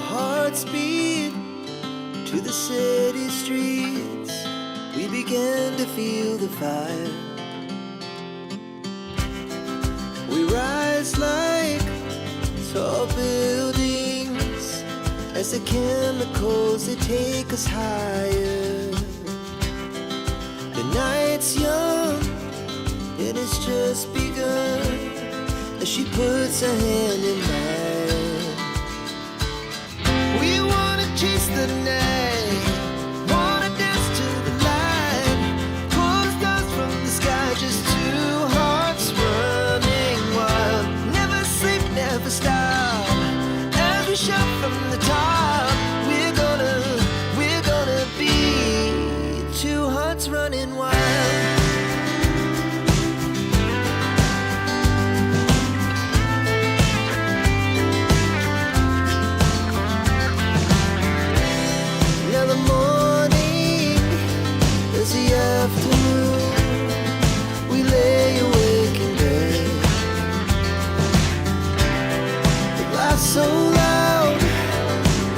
Our hearts beat to the city streets. We began to feel the fire. We rise like tall buildings as the chemicals they take us higher. The night's young and it's just begun as she puts her hand in mine. We wanna chase the night, wanna dance to the light, pull the stars from the sky, just two hearts running wild. Never sleep, never stop, as we shout from the top. We're gonna be two hearts running wild. So loud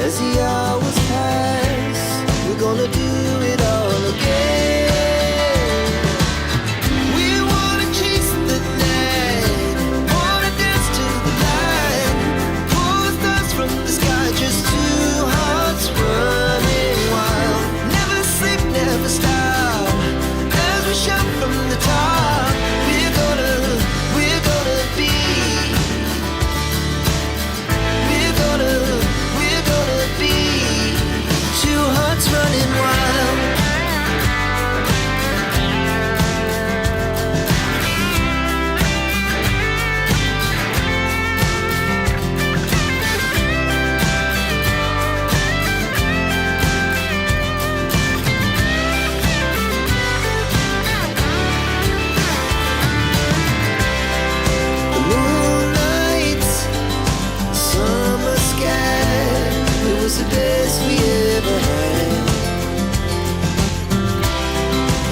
as the hours pass, we're gonna do it all again. We wanna chase the night, wanna dance to the light, pull the stars from the sky, just two hearts running wild. Never sleep, never stop, as we shout from the top. We're gonna be two hearts running wild. The moonlight, summer sky, it was the best we ever had.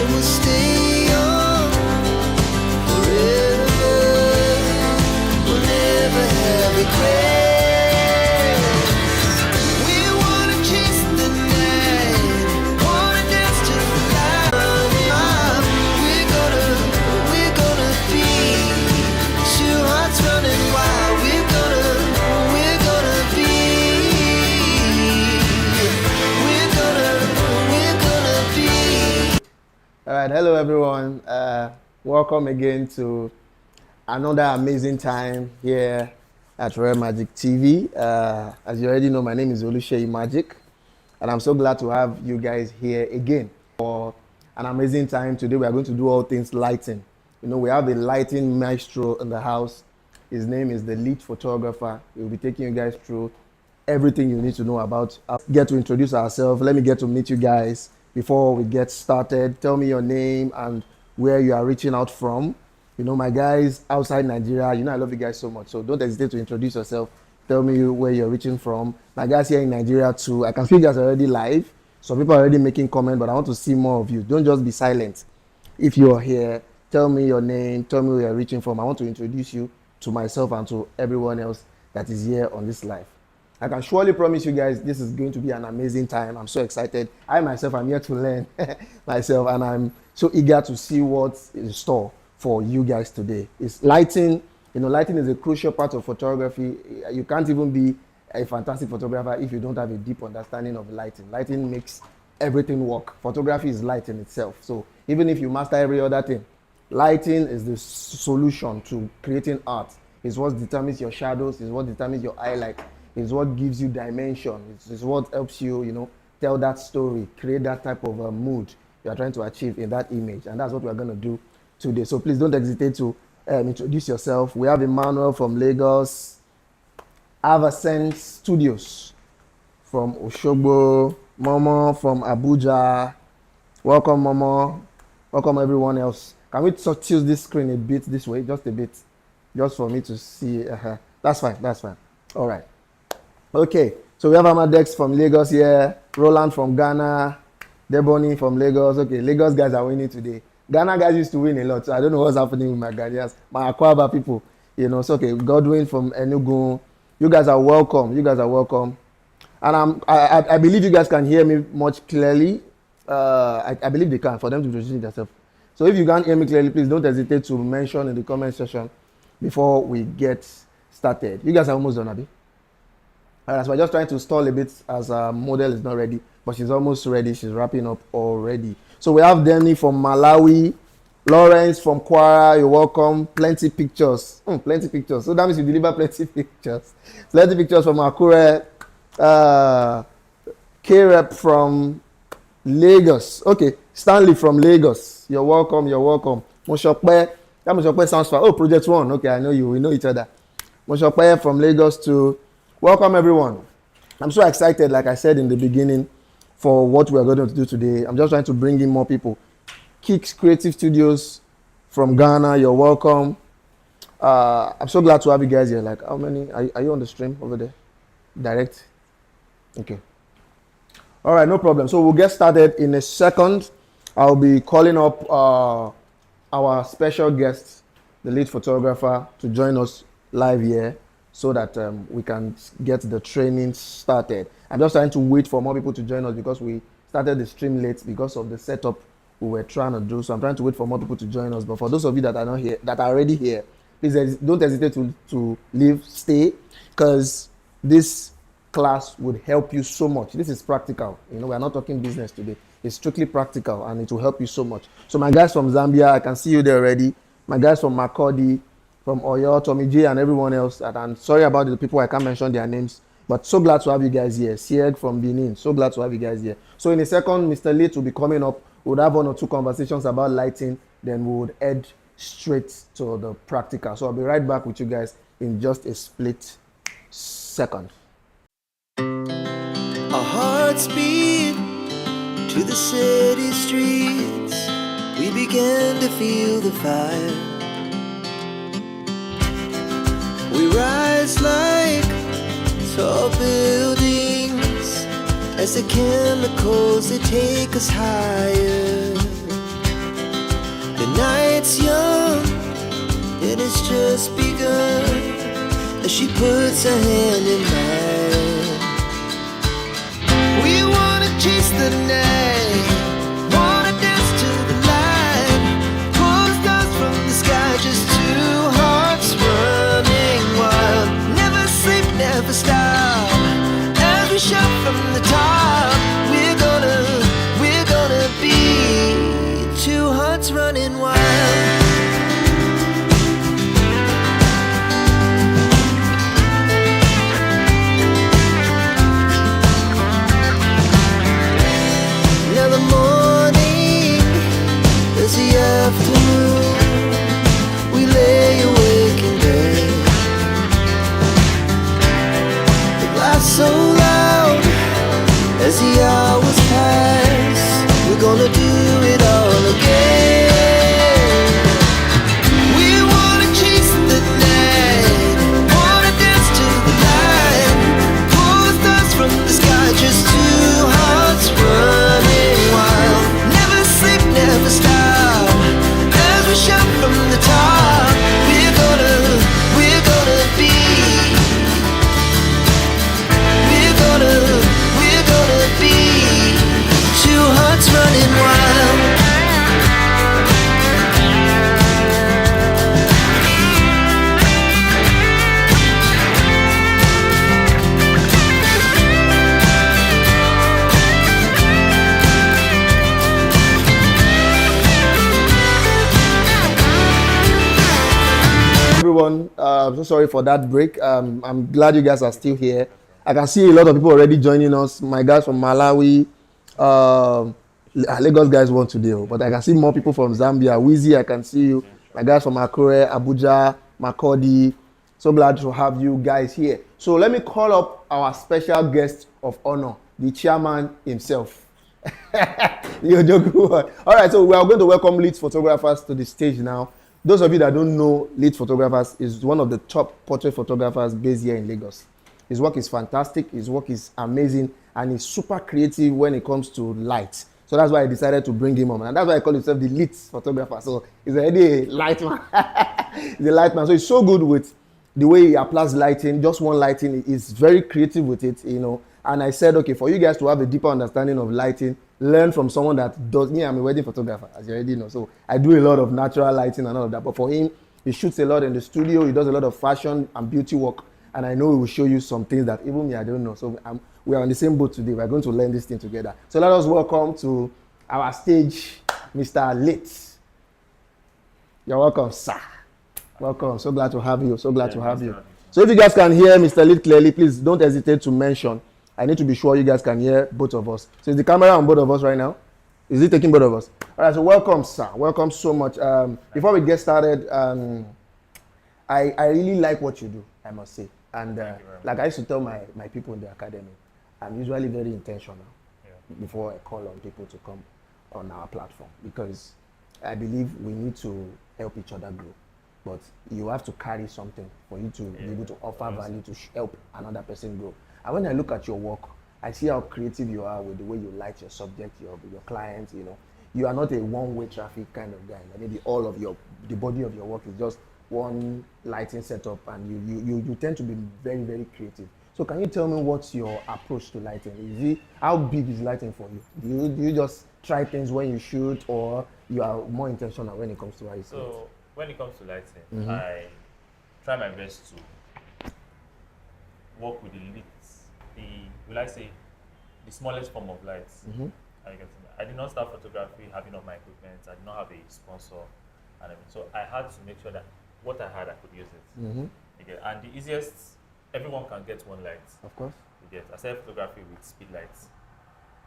And we'll stay young forever. We'll never have regrets. We wanna chase the night, wanna dance to the light. We're gonna be two hearts running wild. We're gonna be. All right, hello everyone. Welcome again to another amazing time here at Royal Magic TV. As you already know, my name is Oluseyi Magic, and I'm so glad to have you guys here again for an amazing time. Today we are going to do all things lighting. You know, we have a lighting maestro in the house. His name is the Litt photographer. He will be taking you guys through everything you need to know about. I'll get to introduce ourselves. Let me get to meet you guys before we get started. Tell me your name and where you are reaching out from. You know, my guys outside Nigeria, you know I love you guys so much, so don't hesitate to introduce yourself. Tell me where you're reaching from. My guys here in Nigeria too, I can see you guys are already live. Some people are already making comments, but I want to see more of you. Don't just be silent. If you're here, tell me your name, tell me where you're reaching from. I want to introduce you to myself and to everyone else that is here on this live. I can surely promise you guys this is going to be an amazing time. I'm so excited. I myself am here to learn myself, and I'm so eager to see what's in store for you guys today. It's lighting. You know, lighting is a crucial part of photography. You can't even be a fantastic photographer if you don't have a deep understanding of lighting. Lighting makes everything work. Photography is light in itself. So even if you master every other thing, lighting is the solution to creating art. It's what determines your shadows. It's what determines your highlight. It's what gives you dimension. It's what helps you, you know, tell that story, create that type of mood you are trying to achieve in that image. And that's what we're going to do today. So please don't hesitate to introduce yourself. We have Emmanuel from Lagos, Avacent Studios from Oshogbo, Momo from Abuja. Welcome, Momo. Welcome, everyone else. Can we tilt this screen a bit this way? Just a bit. Just for me to see. That's fine. That's fine. All right. Okay. So we have Amadex from Lagos here. Roland from Ghana. Debony from Lagos. Okay. Lagos guys are winning today. Ghana guys used to win a lot. So I don't know what's happening with my Ghanaians. My Akwaba people. You know, so okay. Godwin from Enugu. You guys are welcome. You guys are welcome. And I believe you guys can hear me much clearly. I believe they can, for them to introduce themselves. So if you can't hear me clearly, please don't hesitate to mention in the comment section before we get started. You guys are almost done, Abby. Alright, so we're just trying to stall a bit as our model is not ready, but she's almost ready. She's wrapping up already. So we have Denny from Malawi, Lawrence from Kwara. You're welcome. Plenty pictures. Plenty pictures. So that means you deliver plenty pictures. Plenty pictures from Akure. K-Rep from Lagos. Okay, Stanley from Lagos. You're welcome. You're welcome. Moshokpe. That Moshokpe sounds far. Oh, Project One. Okay, I know you. We know each other. Moshokpe from Lagos to welcome everyone. I'm so excited, like I said in the beginning, for what we're going to do today. I'm just trying to bring in more people. Kicks Creative Studios from Ghana. You're welcome. I'm so glad to have you guys here. Like, how many? Are you on the stream over there? Direct? Okay. All right, no problem. So we'll get started in a second. I'll be calling up our special guest, the lead photographer, to join us live here so that we can get the training started. I'm just trying to wait for more people to join us because we started the stream late because of the setup we were trying to do. So I'm trying to wait for more people to join us. But for those of you that are not here, that are already here, please don't hesitate to leave, stay, because this class would help you so much. This is practical. You know, we're not talking business today. It's strictly practical and it will help you so much. So my guys from Zambia, I can see you there already. My guys from Makurdi, from Oyo, Tommy J, and everyone else. And I'm sorry about the people, I can't mention their names. But so glad to have you guys here. Sieg from Benin, so glad to have you guys here. So in a second, Mr. Litt will be coming up. We'll have one or two conversations about lighting. Then we would head straight to the practical. So I'll be right back with you guys in just a split second. Our hearts beat to the city streets. We began to feel the fire. We rise like tall buildings as the chemicals, they take us higher. The night's young and it's just begun as she puts her hand in mine. We wanna chase the night, wanna dance to the light, pull the stars from the sky, just two hearts running wild. Never sleep, never stop, as we shout from the top. We're gonna be two hearts running wild. Afternoon, we lay awake in bed. It laughs so loud as the hours pass. We're gonna do it all again. We wanna chase the night, wanna dance to the light, pull the stars from the sky, just two hearts running wild. Never sleep, never stop, we shout from the top. We're gonna be, we're gonna be two hearts running wild. Everyone, I'm so sorry for that break. I'm glad you guys are still here. I can see a lot of people already joining us. My guys from Malawi, Lagos guys won today, but I can see more people from Zambia. Wheezy, I can see you. My guys from Akure, Abuja, Makurdi. So glad to have you guys here. So let me call up our special guest of honor, the chairman himself. You're joking. All right, so we are going to welcome Litt photographers to the stage now. Those of you that don't know, Litt Photographers is one of the top portrait photographers based here in Lagos. His work is fantastic, his work is amazing, and he's super creative when it comes to light. So that's why I decided to bring him on. And that's why I call himself the Litt Photographer. So he's already a light man. He's a light man. So he's so good with the way he applies lighting, just one lighting. He's very creative with it, you know. And I said, okay, for you guys to have a deeper understanding of lighting, learn from someone that does. Me, I'm a wedding photographer, as you already know. So I do a lot of natural lighting and all of that. But for him, he shoots a lot in the studio. He does a lot of fashion and beauty work. And I know he will show you some things that even me, I don't know. So we are on the same boat today. We're going to learn this thing together. So let us welcome to our stage, Mr. Litt. You're welcome, sir. Welcome. So glad to have you. So glad to have you. So if you guys can hear Mr. Litt clearly, please don't hesitate to mention. I need to be sure you guys can hear both of us. So is the camera on both of us right now? Is it taking both of us? All right, so welcome, sir. Welcome so much. Before we get started, I really like what you do, I must say. And like I used to tell my people in the academy, I'm usually very intentional before I call on people to come on our platform, because I believe we need to help each other grow. But you have to carry something for you to be able to offer value to help another person grow. And when I look at your work, I see how creative you are with the way you light your subject, your clients. You know, you are not a one-way traffic kind of guy. Like maybe all of the body of your work is just one lighting setup, and you tend to be very, very creative. So can you tell me what's your approach to lighting? How big is lighting for you? Do you just try things when you shoot, or you are more intentional when it comes to how you see it? So when it comes to lighting, I try my best to work with the smallest form of lights. I did not start photography having all my equipment. I did not have a sponsor, and so I had to make sure that what I had, I could use it. And the easiest, everyone can get one light. Of course. I started photography with speed lights.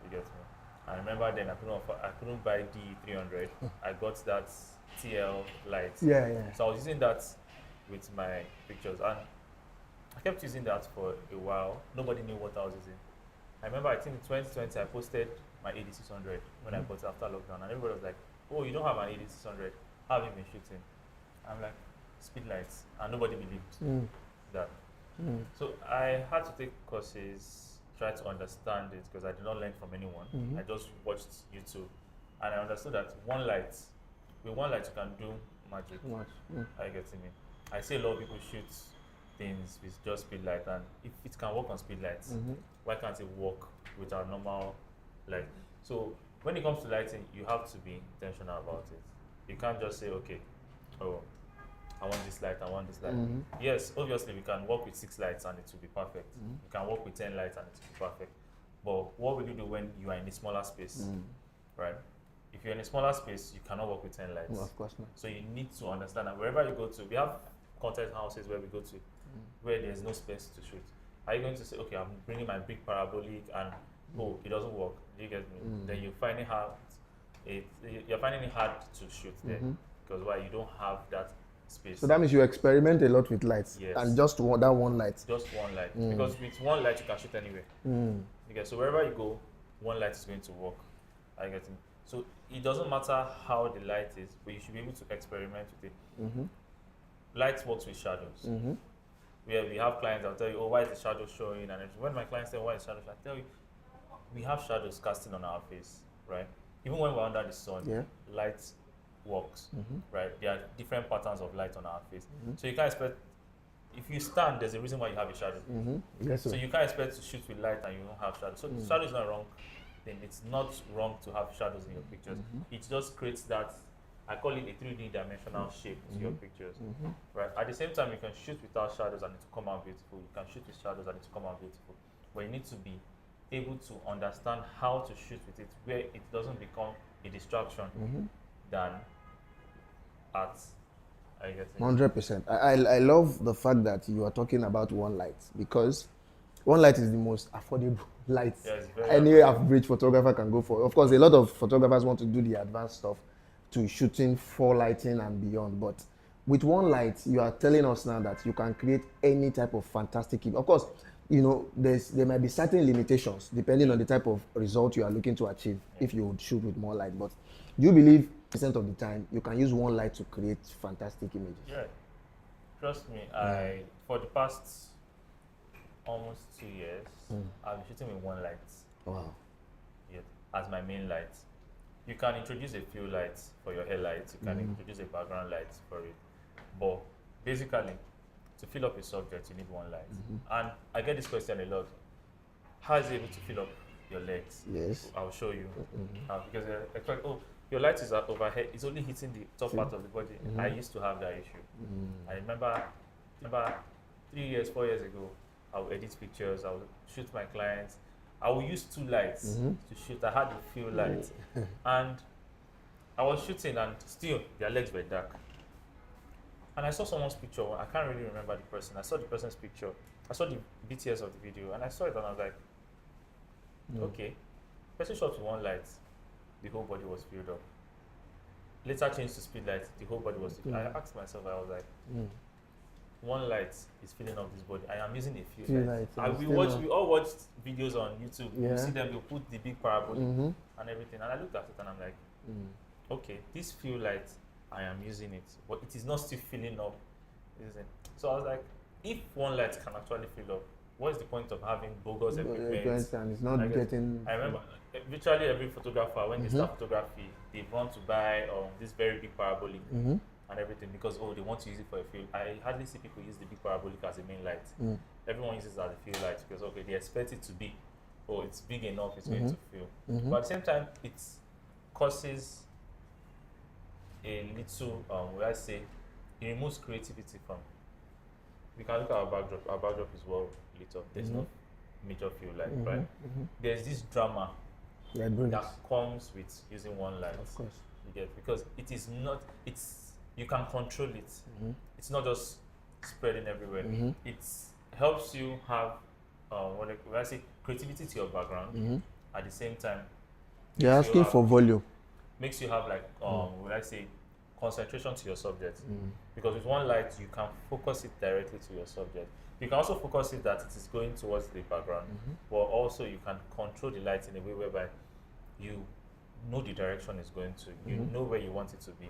You get me? I remember then I couldn't buy D300. I got that TL light. So I was using that with my pictures, and I kept using that for a while. Nobody knew what I was using. I remember, I think in 2020, I posted my 8600 when I bought it after lockdown, and everybody was like, "Oh, you don't have an 8600? How have you been shooting?" I'm like, "Speed lights," and nobody believed that. So I had to take courses, try to understand it, because I did not learn from anyone. I just watched YouTube, and I understood that with one light you can do magic. I get it. I see a lot of people shoot things with just speed light, and if it can work on speed lights, why can't it work with our normal light? So when it comes to lighting, you have to be intentional about it. You can't just say, okay, oh, I want this light, I want this light. Yes, obviously we can work with 6 lights and it will be perfect. You can work with 10 lights and it will be perfect. But what will you do when you are in a smaller space, right? If you're in a smaller space, you cannot work with 10 lights. No, of course not. So you need to understand that wherever you go to, we have content houses where we go to, where there's no space to shoot. Are you going to say, okay, I'm bringing my big parabolic and oh, it doesn't work? Do you get me? Then you're finding it hard to shoot there, because why? You don't have that space. So that means you experiment a lot with lights. Yes. And just that one light. Just one light, because with one light you can shoot anywhere. Okay, so wherever you go, one light is going to work. I get it. So it doesn't matter how the light is, but you should be able to experiment with it. Light works with shadows. Where we have clients that'll tell you, oh, why is the shadow showing? And when my clients say, why is the shadow showing? I tell you, we have shadows casting on our face, right? Even when we're under the sun, light works, right? There are different patterns of light on our face. So you can't expect, if you stand, there's a reason why you have a shadow. Yes, so you can't expect to shoot with light and you don't have shadows. So the shadow is not wrong. Then it's not wrong to have shadows in your pictures. It just creates that, I call it a 3D dimensional shape to your pictures. Right. At the same time, you can shoot without shadows and it will come out beautiful. You can shoot with shadows and it will come out beautiful. But you need to be able to understand how to shoot with it, where it doesn't become a distraction than art. I get it. 100%. I love the fact that you are talking about one light, because one light is the most affordable light any average photographer can go for. Of course, a lot of photographers want to do the advanced stuff to shooting 4 lighting and beyond, but with one light, you are telling us now that you can create any type of fantastic image. Of course, you know, there might be certain limitations depending on the type of result you are looking to achieve if you would shoot with more light. But do you believe percent of the time you can use one light to create fantastic images? Yeah, trust me. For the past almost 2 years, I've been shooting with one light. Wow. Yeah, as my main light. You can introduce a few lights for your headlights. You can introduce a background light for it. But basically, to fill up a subject, you need one light. And I get this question a lot. how is it able to fill up your legs? Yes. I'll show you. Because it's like, oh, your light is overhead. It's only hitting the top part of the body. I used to have that issue. I remember 3 years, 4 years ago, I would edit pictures. I would shoot my clients. I would use 2 lights to shoot. I had a few lights, and I was shooting, and still their legs were dark. And I saw someone's picture. I can't really remember the person. I saw the person's picture. I saw the BTS of the video, and I saw it, and I was like, okay. Person shot with 1 light, the whole body was filled up. Later changed to speed light, the whole body was filled. I asked myself, I was like, 1 light is filling up this body. I am using a few lights. We all watched videos on YouTube. You see them, they'll put the big parabolic and everything. And I looked at it and I'm like, okay, this few lights, I am using it, but it is not still filling up. So I was like, if 1 light can actually fill up, what is the point of having bogus equipment? And it's not getting. I remember virtually every photographer, when they start photography, they want to buy this very big parabolic and everything because they want to use it for a field. I hardly see people use the big parabolic as a main light. Everyone uses it as a field light because they expect it to be, it's big enough, it's going to fill. But at the same time, it causes a little, it removes creativity from. We can look at our backdrop. Our backdrop is well lit up. There's no major field light, right? There's this drama that comes with using 1 light. Of course. You get, because it is not. You can control it. It's not just spreading everywhere. It helps you have creativity to your background. At the same time, you're asking for volume. Makes you have concentration to your subject. Because with 1 light, you can focus it directly to your subject. You can also focus it that it is going towards the background, but also you can control the light in a way whereby you know the direction it's going to. You know where you want it to be.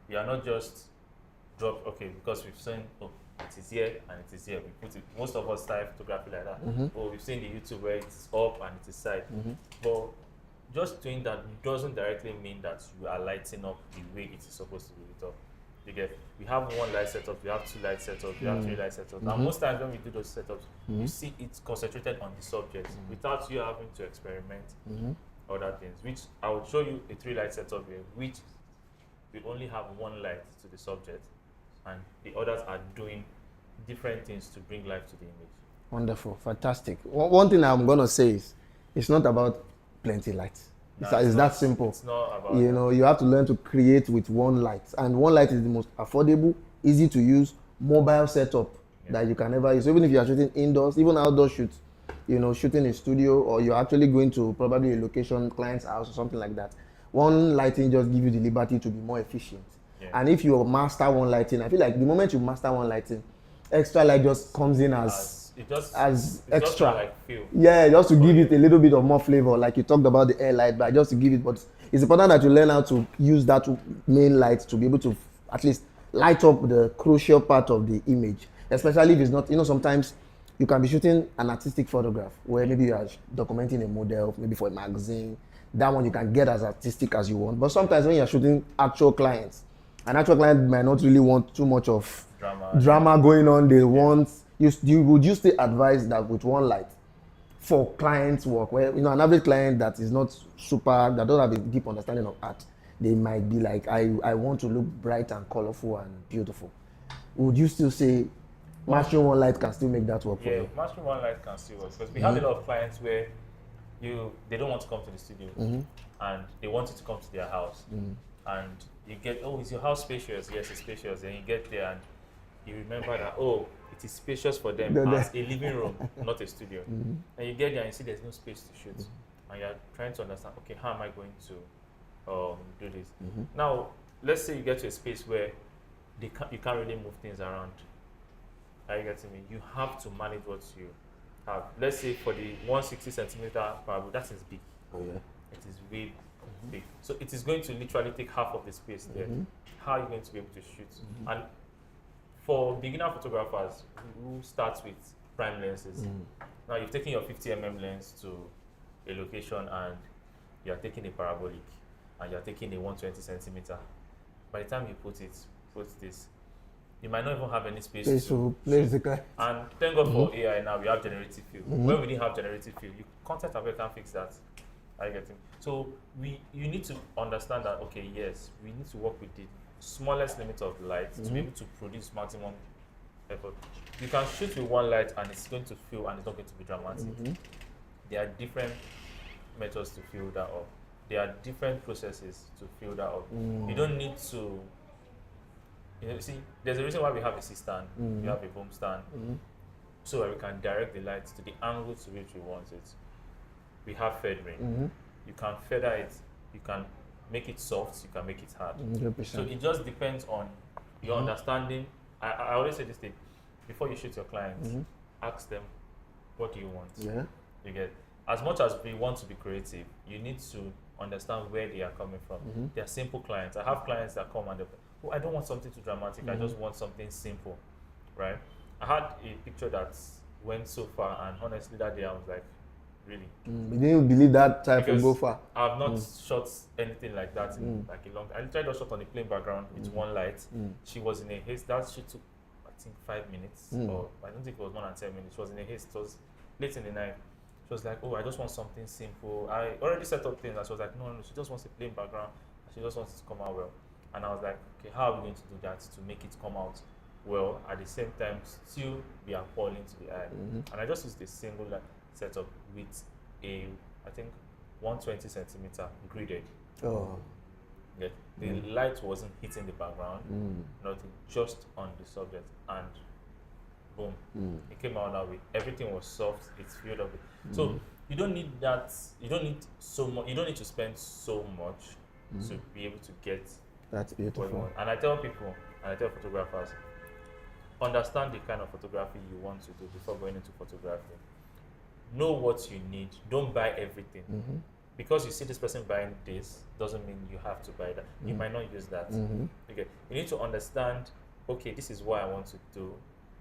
You are not just because we've seen, it is here and it is here. We put it. Most of us style photography like that. We've seen the YouTube where it's up and it is side. But just doing that doesn't directly mean that you are lighting up the way it is supposed to be lit up. You get, we have 1 light setup, we have 2 light setup, we have 3 light setups. Now most times when we do those setups, you see it's concentrated on the subject without you having to experiment other things. Which I will show you a 3 light setup here, which we only have 1 light to the subject, and the others are doing different things to bring life to the image. Wonderful, fantastic. One thing I'm gonna say is, it's not about plenty lights. It's that simple. It's not about you have to learn to create with 1 light, and 1 light is the most affordable, easy to use mobile setup that you can ever use. So even if you are shooting indoors, even outdoor shoots, shooting in studio, or you're actually going to probably a location, client's house or something like that, 1 lighting just give you the liberty to be more efficient. And if you master 1 lighting, I feel like the moment you master 1 lighting, extra light just comes in as extra. Just like feel. Yeah, just to give it a little bit of more flavor, like you talked about the air light, but just to give it. But it's important that you learn how to use that main light to be able to at least light up the crucial part of the image, especially if it's not. Sometimes you can be shooting an artistic photograph where maybe you are documenting a model, maybe for a magazine. That one you can get as artistic as you want. But sometimes when you're shooting actual clients, an actual client might not really want too much of drama going on. They want. Would you still advise that with 1 light for clients' work, where an average client that is not super, that don't have a deep understanding of art, they might be like, I want to look bright and colorful and beautiful. Would you still say mastering 1 light can still make that work for you? Yeah, mastering 1 light can still work, because we have a lot of clients where they don't want to come to the studio and they want you to come to their house, and you get, is your house spacious? Yes, it's spacious. Then you get there and you remember that it is spacious for them as a living room, not a studio. And you get there and you see there's no space to shoot, and you're trying to understand, okay, how am I going to do this? Now, let's say you get to a space where you can't really move things around. Are you getting me? You have to manage what you have. Let's say for the 160 centimeter parabolic, that is big. It is way big. So it is going to literally take half of the space there. How are you going to be able to shoot? And for beginner photographers who start with prime lenses, now you've taken your 50mm lens to a location and you're taking a parabolic and you're taking a 120 centimeter. By the time you put this, you might not even have any space to place the client. And thank God for AI now, we have generative fill. When we didn't have generative fill, content aware can fix that. I get it. So you need to understand that, okay, yes, we need to work with the smallest limit of light to be able to produce maximum effort. You can shoot with one light and it's going to fill and it's not going to be dramatic. There are different methods to fill that up. There are different processes to fill that up. You don't need to, see, there's a reason why we have a C-stand, we have a boom stand, so that we can direct the light to the angle to which we want it. We have feathering. You can feather it, you can make it soft, you can make it hard. 100%. So it just depends on your understanding. I always say this thing, before you shoot your clients, ask them, what do you want? Yeah. You get, as much as we want to be creative, you need to understand where they are coming from. They are simple clients. I have clients that come and they, oh, I don't want something too dramatic, I just want something simple, right? I had a picture that went so far, and honestly that day I was like, really? You didn't believe that type Because will go far. I've not shot anything like that in like a long time. I tried to shot on a plain background with one light. She was in a haste. That shoot took, I think, 5 minutes, or I don't think it was more than 10 minutes. She was in a haste. It was late in the night. She was like, oh, I just want something simple. I already set up things. And she was like, no, she just wants a plain background. She just wants it to come out well. And I was like, okay, how are we going to do that to make it come out well, at the same time still be appalling to the eye? And I just used a single setup with a, I think, 120 centimeter gridded. Oh. Yeah. The light wasn't hitting the background, nothing, just on the subject, and boom, it came out that way. Everything was soft, it's filled up. So you don't need that, you don't need so much, you don't need to spend so much to be able to get That's beautiful. what you want. And I tell people, and I tell photographers, understand the kind of photography you want to do before going into photography. Know what you need. Don't buy everything. Because you see this person buying this doesn't mean you have to buy that. You might not use that. Okay. You need to understand, okay, this is what I want to do.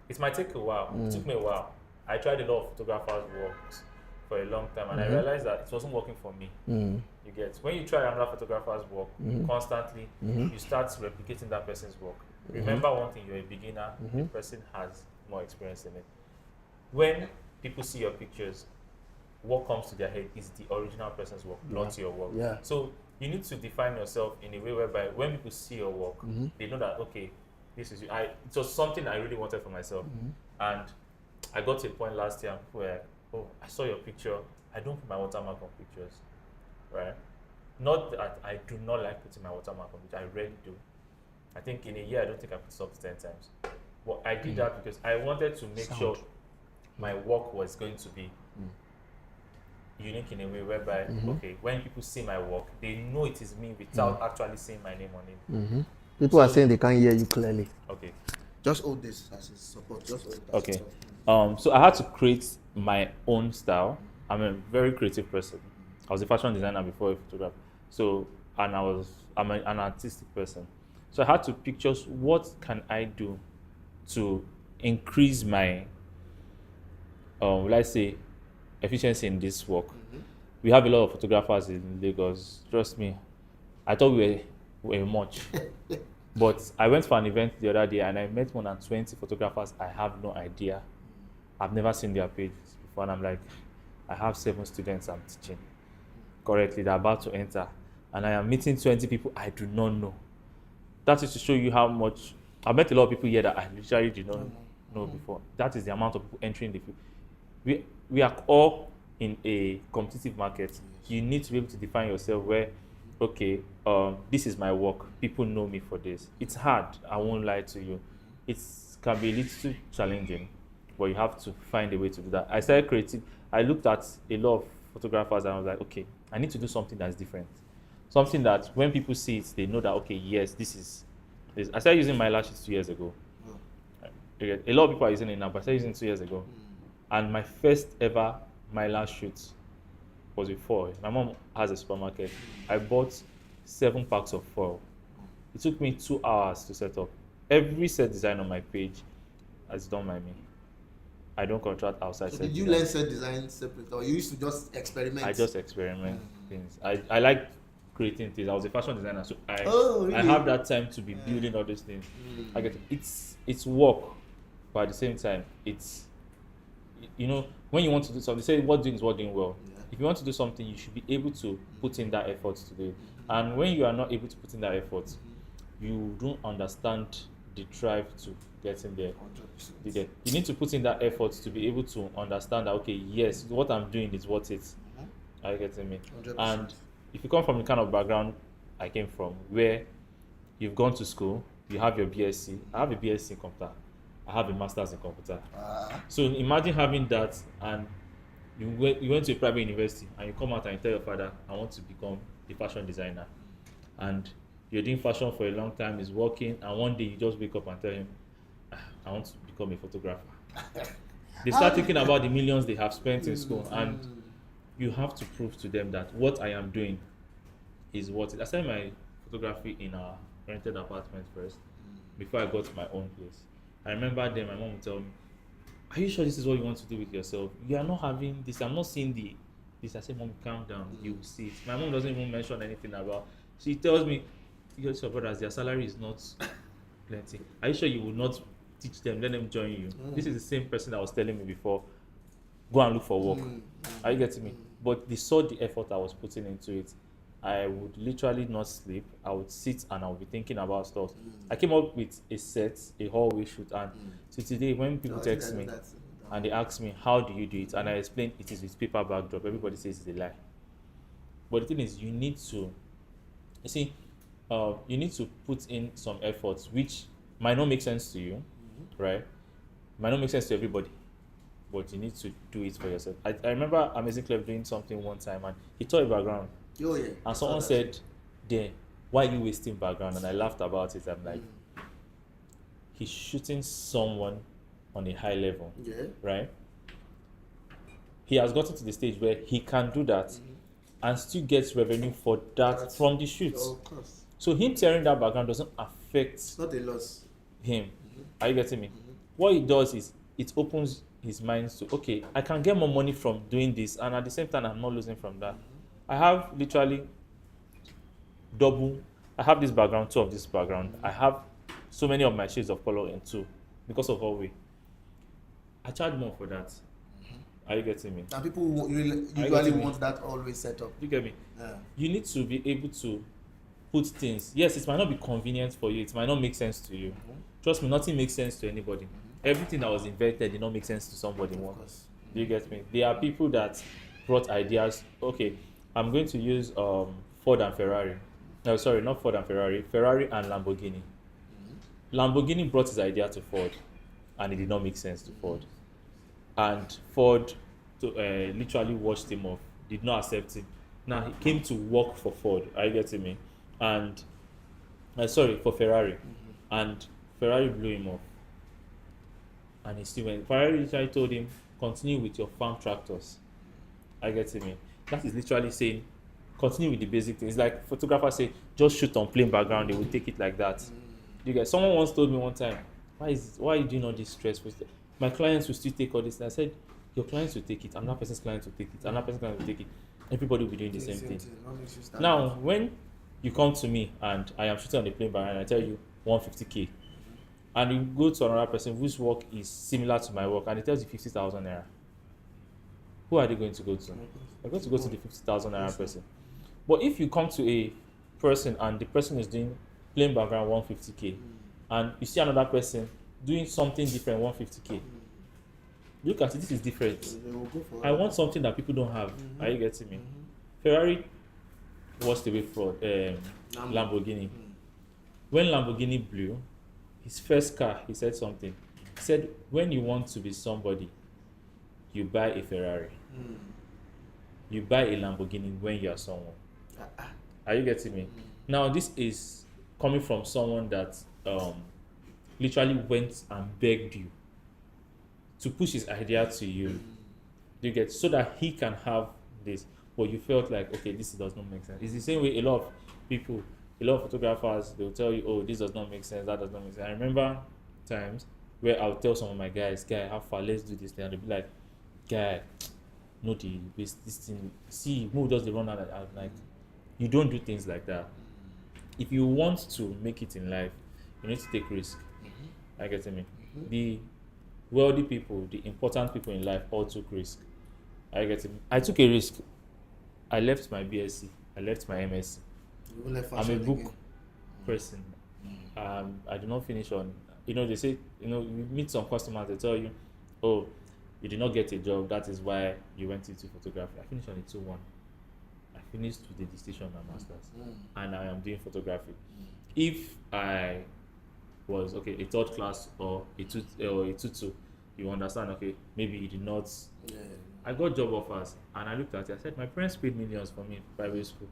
It might take a while. It took me a while. I tried a lot of photographers' works for a long time, and I realized that it wasn't working for me. You get, when you try another photographer's work constantly, you start replicating that person's work. Remember one thing, you're a beginner, the person has more experience in it. When people see your pictures, what comes to their head is the original person's work, not your work. Yeah. So you need to define yourself in a way whereby when people see your work, they know that, okay, this is you. It was something I really wanted for myself. And I got to a point last year where, oh, I saw your picture, I don't put my watermark on pictures, right? Not that I do not like putting my watermark on pictures, I really do. I think in a year, I don't think I put something 10 times. But I did that because I wanted to make sure my work was going to be unique in a way whereby, okay, when people see my work, they know it is me without actually seeing my name on it. People are saying they can't hear you clearly. Okay. Just hold this as a support. Just hold it as Okay. a support. So I had to create my own style. I'm a very creative person. I was a fashion designer before a photographer. So, and I'm an artistic person. So I had to picture what can I do to increase my, let's say, efficiency in this work. We have a lot of photographers in Lagos. Trust me, I thought we were much. But I went for an event the other day and I met more than 20 photographers. I have no idea. I've never seen their pages before. And I'm like, I have 7 students I'm teaching currently. They're about to enter. And I am meeting 20 people I do not know. That is to show you how much. I met a lot of people here that I literally did not know before. That is the amount of people entering the field. We are all in a competitive market. You need to be able to define yourself where, okay, this is my work. People know me for this. It's hard. I won't lie to you. It can be a little challenging, but you have to find a way to do that. I started creating. I looked at a lot of photographers and I was like, okay, I need to do something that's different. Something that when people see it, they know that, okay, yes, this is this. I started using my lashes 2 years ago. A lot of people are using it now, but I started using it 2 years ago. And my first ever my last shoot was with foil. My mom has a supermarket. I bought 7 packs of foil. It took me 2 hours to set up. Every set design on my page is done by me. I don't contract outside. So set did you design. learn set design separate, or you used to just experiment? I just experiment things. I like creating things. I was a fashion designer, so really? I have that time to be building all these things. I get it's work, but at the same time, it's when you want to do something, they say what doing is what doing well. Yeah. If you want to do something, you should be able to put in that effort to do it. And when you are not able to put in that effort, you don't understand the drive to get in there. 100%. You need to put in that effort to be able to understand that, okay, yes, what I'm doing is worth it. Are you getting me? 100%. And if you come from the kind of background I came from, where you've gone to school, you have your BSc, I have a BSc in computer, I have a master's in computer. So imagine having that, and you went to a private university, and you come out and you tell your father, I want to become a fashion designer. And you're doing fashion for a long time, it's working, and one day you just wake up and tell him, I want to become a photographer. They start thinking about the millions they have spent in school, and you have to prove to them that what I am doing is worth it. I started my photography in a rented apartment first, before I got to my own place. I remember then my mom would tell me, are you sure this is what you want to do with yourself? You are not having this, I'm not seeing this. I said, Mom, calm down, you will see it. My mom doesn't even mention anything about, she tells me, your brothers, their salary is not plenty. Are you sure you will not teach them, let them join you? This is the same person that was telling me before, go and look for work. Are you getting me? But they saw the effort I was putting into it. I would literally not sleep. I would sit and I would be thinking about stuff. I came up with a set, a hallway shoot, and so today when people text me and they ask me, how do you do it? And I explain it is with paper backdrop. Everybody says it's a lie. But the thing is, you need to put in some efforts which might not make sense to you, right? Might not make sense to everybody, but you need to do it for yourself. I remember Amazing Clef doing something one time, and he taught a background. Oh, yeah. And someone said, "Then why are you wasting background?" And I laughed about it. I'm like, he's shooting someone on a high level, right? He has gotten to the stage where he can do that and still gets revenue for that from the shoots. Of course. So him tearing that background doesn't affect It's not a loss. him. Are you getting me? What it does is it opens his mind to, okay, I can get more money from doing this, and at the same time I'm not losing from that. I have literally I have this background, two of this background. I have so many of my shades of color in two because of Huawei. I charge more for that. Are you getting me? And people usually want that always set up. You get me? Yeah. You need to be able to put things. Yes, it might not be convenient for you. It might not make sense to you. Trust me, nothing makes sense to anybody. Everything that was invented did not make sense to somebody once. Do you get me? There are people that brought ideas. Okay, I'm going to use Ford and Ferrari. No, sorry, not Ford and Ferrari. Ferrari and Lamborghini. Lamborghini brought his idea to Ford, and it did not make sense to Ford. And Ford literally washed him off, did not accept him. Now he came to work for Ford. Are you getting me? And for Ferrari. And Ferrari blew him off. And he still went. Ferrari literally told him, continue with your farm tractors. Are you getting me? That is literally saying, continue with the basic things. Like photographers say, just shoot on plain background, they will take it like that. You guys, someone once told me one time, why are you doing all this stress? My clients will still take all this. And I said, your clients will take it. Another person's client will take it. Another person's client will take it. Everybody will be doing the same thing. Now, when you come to me and I am shooting on the plain background and I tell you 150K, and you go to another person whose work is similar to my work and it tells you 50,000 naira, who are they going to go to? They're going to go to the 50,000 naira person. But if you come to a person and the person is doing plain background 150K, and you see another person doing something different 150K, look at it, this is different. I want something that people don't have. Are you getting me? Ferrari washed away from Lamborghini. When Lamborghini blew, his first car, he said something. He said, when you want to be somebody, you buy a Ferrari. You buy a Lamborghini when you are someone. Are you getting me? Now, this is coming from someone that literally went and begged you to push his idea to you. You get, so that he can have this. But you felt like, okay, this does not make sense. It's the same way a lot of people, a lot of photographers, they'll tell you, oh, this does not make sense, that does not make sense. I remember times where I'll tell some of my guys, guy, how far, let's do this thing. And they'll be like, guy, no, this thing, see, who does the run out? I'm like, you don't do things like that. If you want to make it in life, you need to take risk. I get me. The wealthy people, the important people in life, all took risk. I get it. I took a risk. I left my BSc. I left my MSc. I'm a book person. I do not finish on. They say, you meet some customers. They tell you, "Oh, you did not get a job. That is why you went into photography." I finished on a 2-1. I finished with the distinction on my masters, and I am doing photography. If I was a third class or a 2-2, you understand? Okay, maybe you did not. I got job offers, and I looked at it. I said, my parents paid millions for me in private school,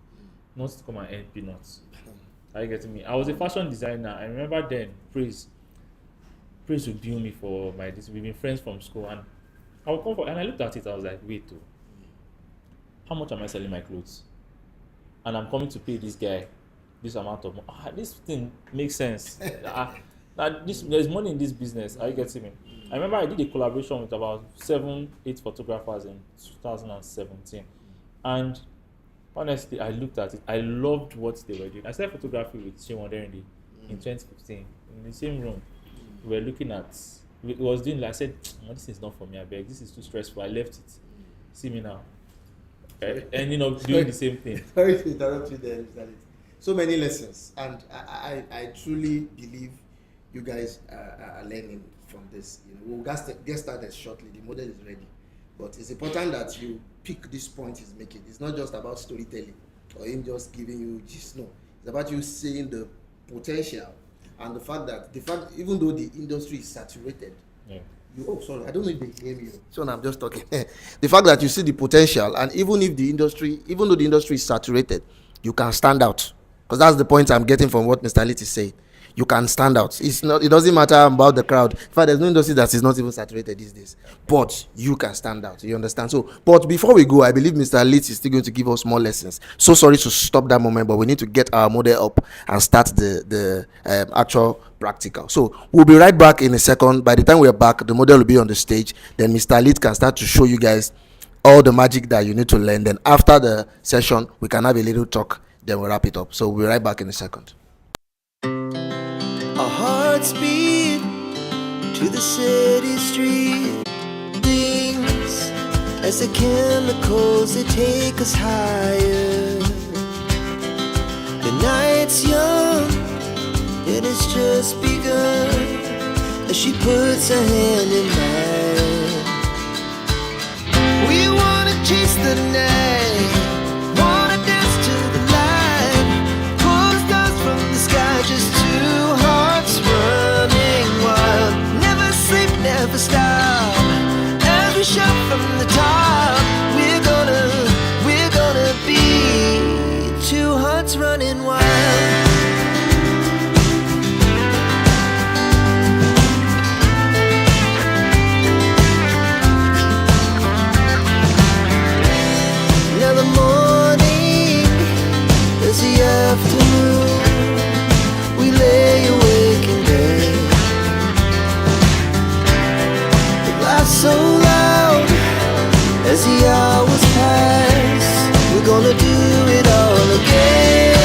not to come and earn peanuts. Are you getting me? I was a fashion designer. I remember then, Praise would bill me for my this. We've been friends from school, and I would come for. And I looked at it. I was like, wait, how much am I selling my clothes? And I'm coming to pay this guy this amount of money. This thing makes sense. There's money in this business. Are you getting me? I remember I did a collaboration with about 7-8 photographers in 2017, and honestly, I looked at it. I loved what they were doing. I started photography with Shimon in 2015 in the same room. We were looking at. It was doing. I said, "This is not for me. I beg. This is too stressful." I left it. See me now. And doing the same thing. Sorry to interrupt you there, Mr. Litt. So many lessons, and I truly believe you guys are learning from this. We'll get started shortly. The model is ready, but it's important that you pick this point he's making. It's not just about storytelling or him just giving you gist. No, it's about you seeing the potential and the fact that even though the industry is saturated. Yeah. Sorry, I don't know if they hear me. So I'm just talking. The fact that you see the potential, and even though the industry is saturated, you can stand out. Because that's the point I'm getting from what Mr. Litt is saying. You can stand out. It doesn't matter about the crowd. In fact, there's no industry that is not even saturated these days. But you can stand out. You understand? But before we go, I believe Mr. Litt is still going to give us more lessons. So sorry to stop that moment, but we need to get our model up and start the actual practical. So we'll be right back in a second. By the time we're back, the model will be on the stage. Then Mr. Litt can start to show you guys all the magic that you need to learn. Then after the session, we can have a little talk. Then we'll wrap it up. So we'll be right back in a second. Our hearts beat to the city streets as the chemicals they take us higher. The night's young, it has just begun as she puts her hand in mine. We wanna chase the night, wanna dance to the light, pull the stars from the sky, just two hearts running wild. Never sleep, never stop. Every shot from the top, we're gonna be two hearts running wild. Now the morning is the afternoon. We lay awake in bed. The laughs so loud as the hours pass. We're gonna do it all again.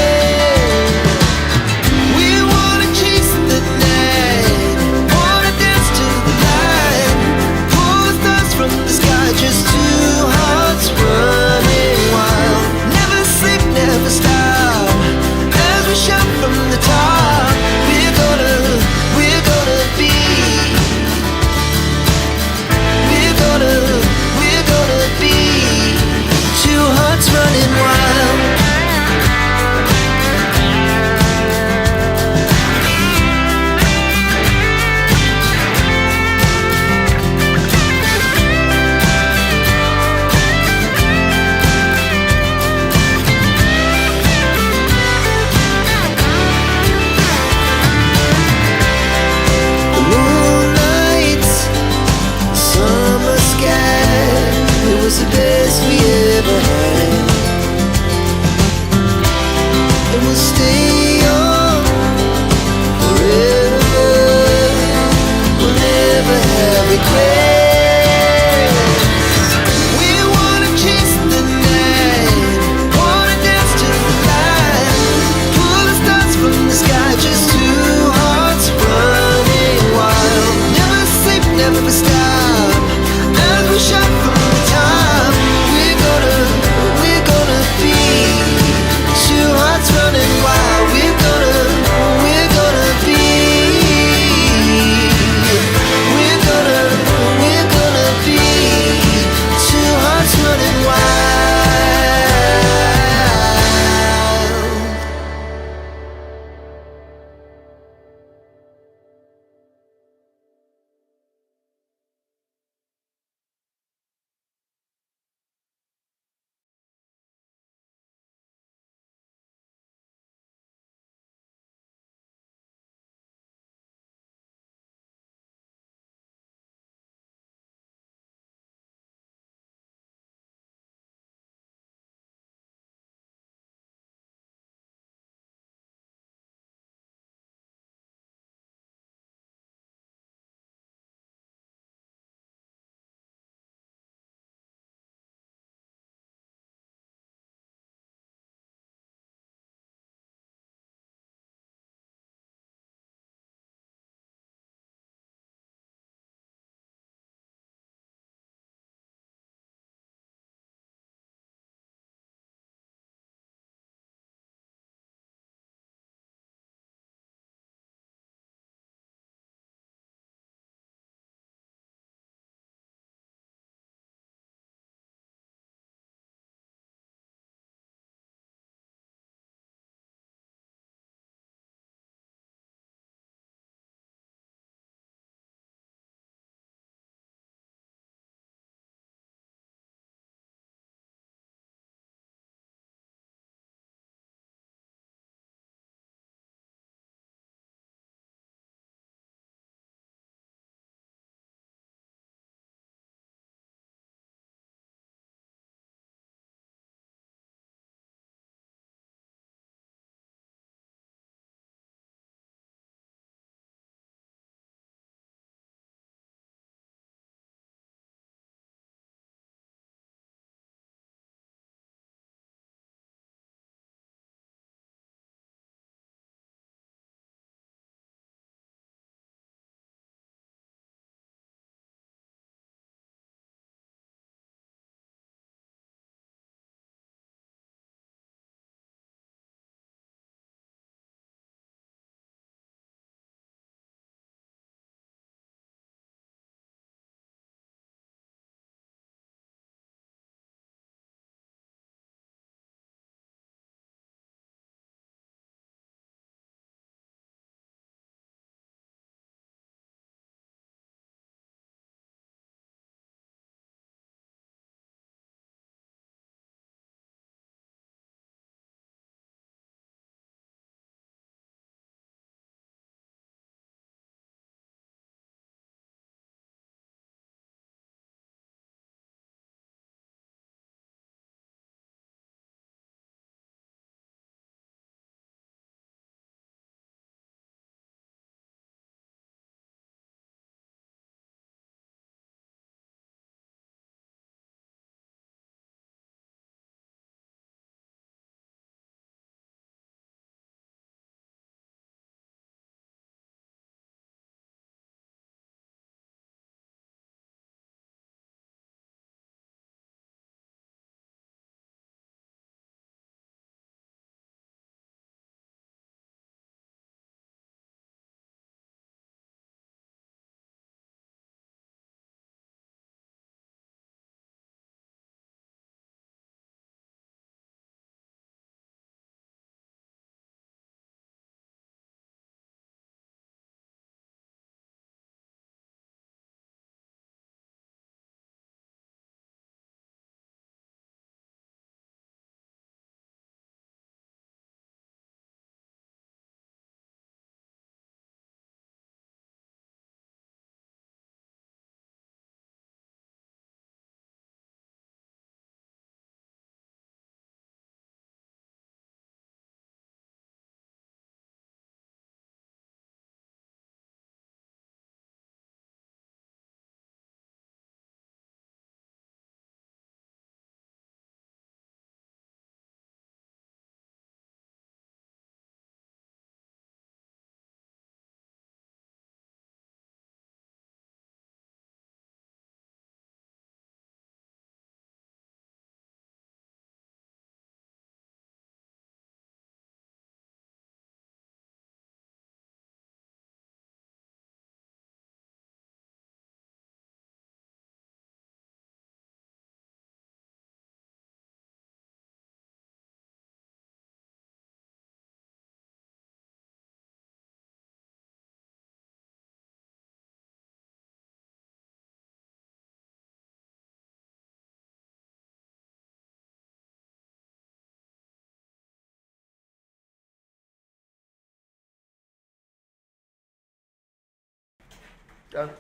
Our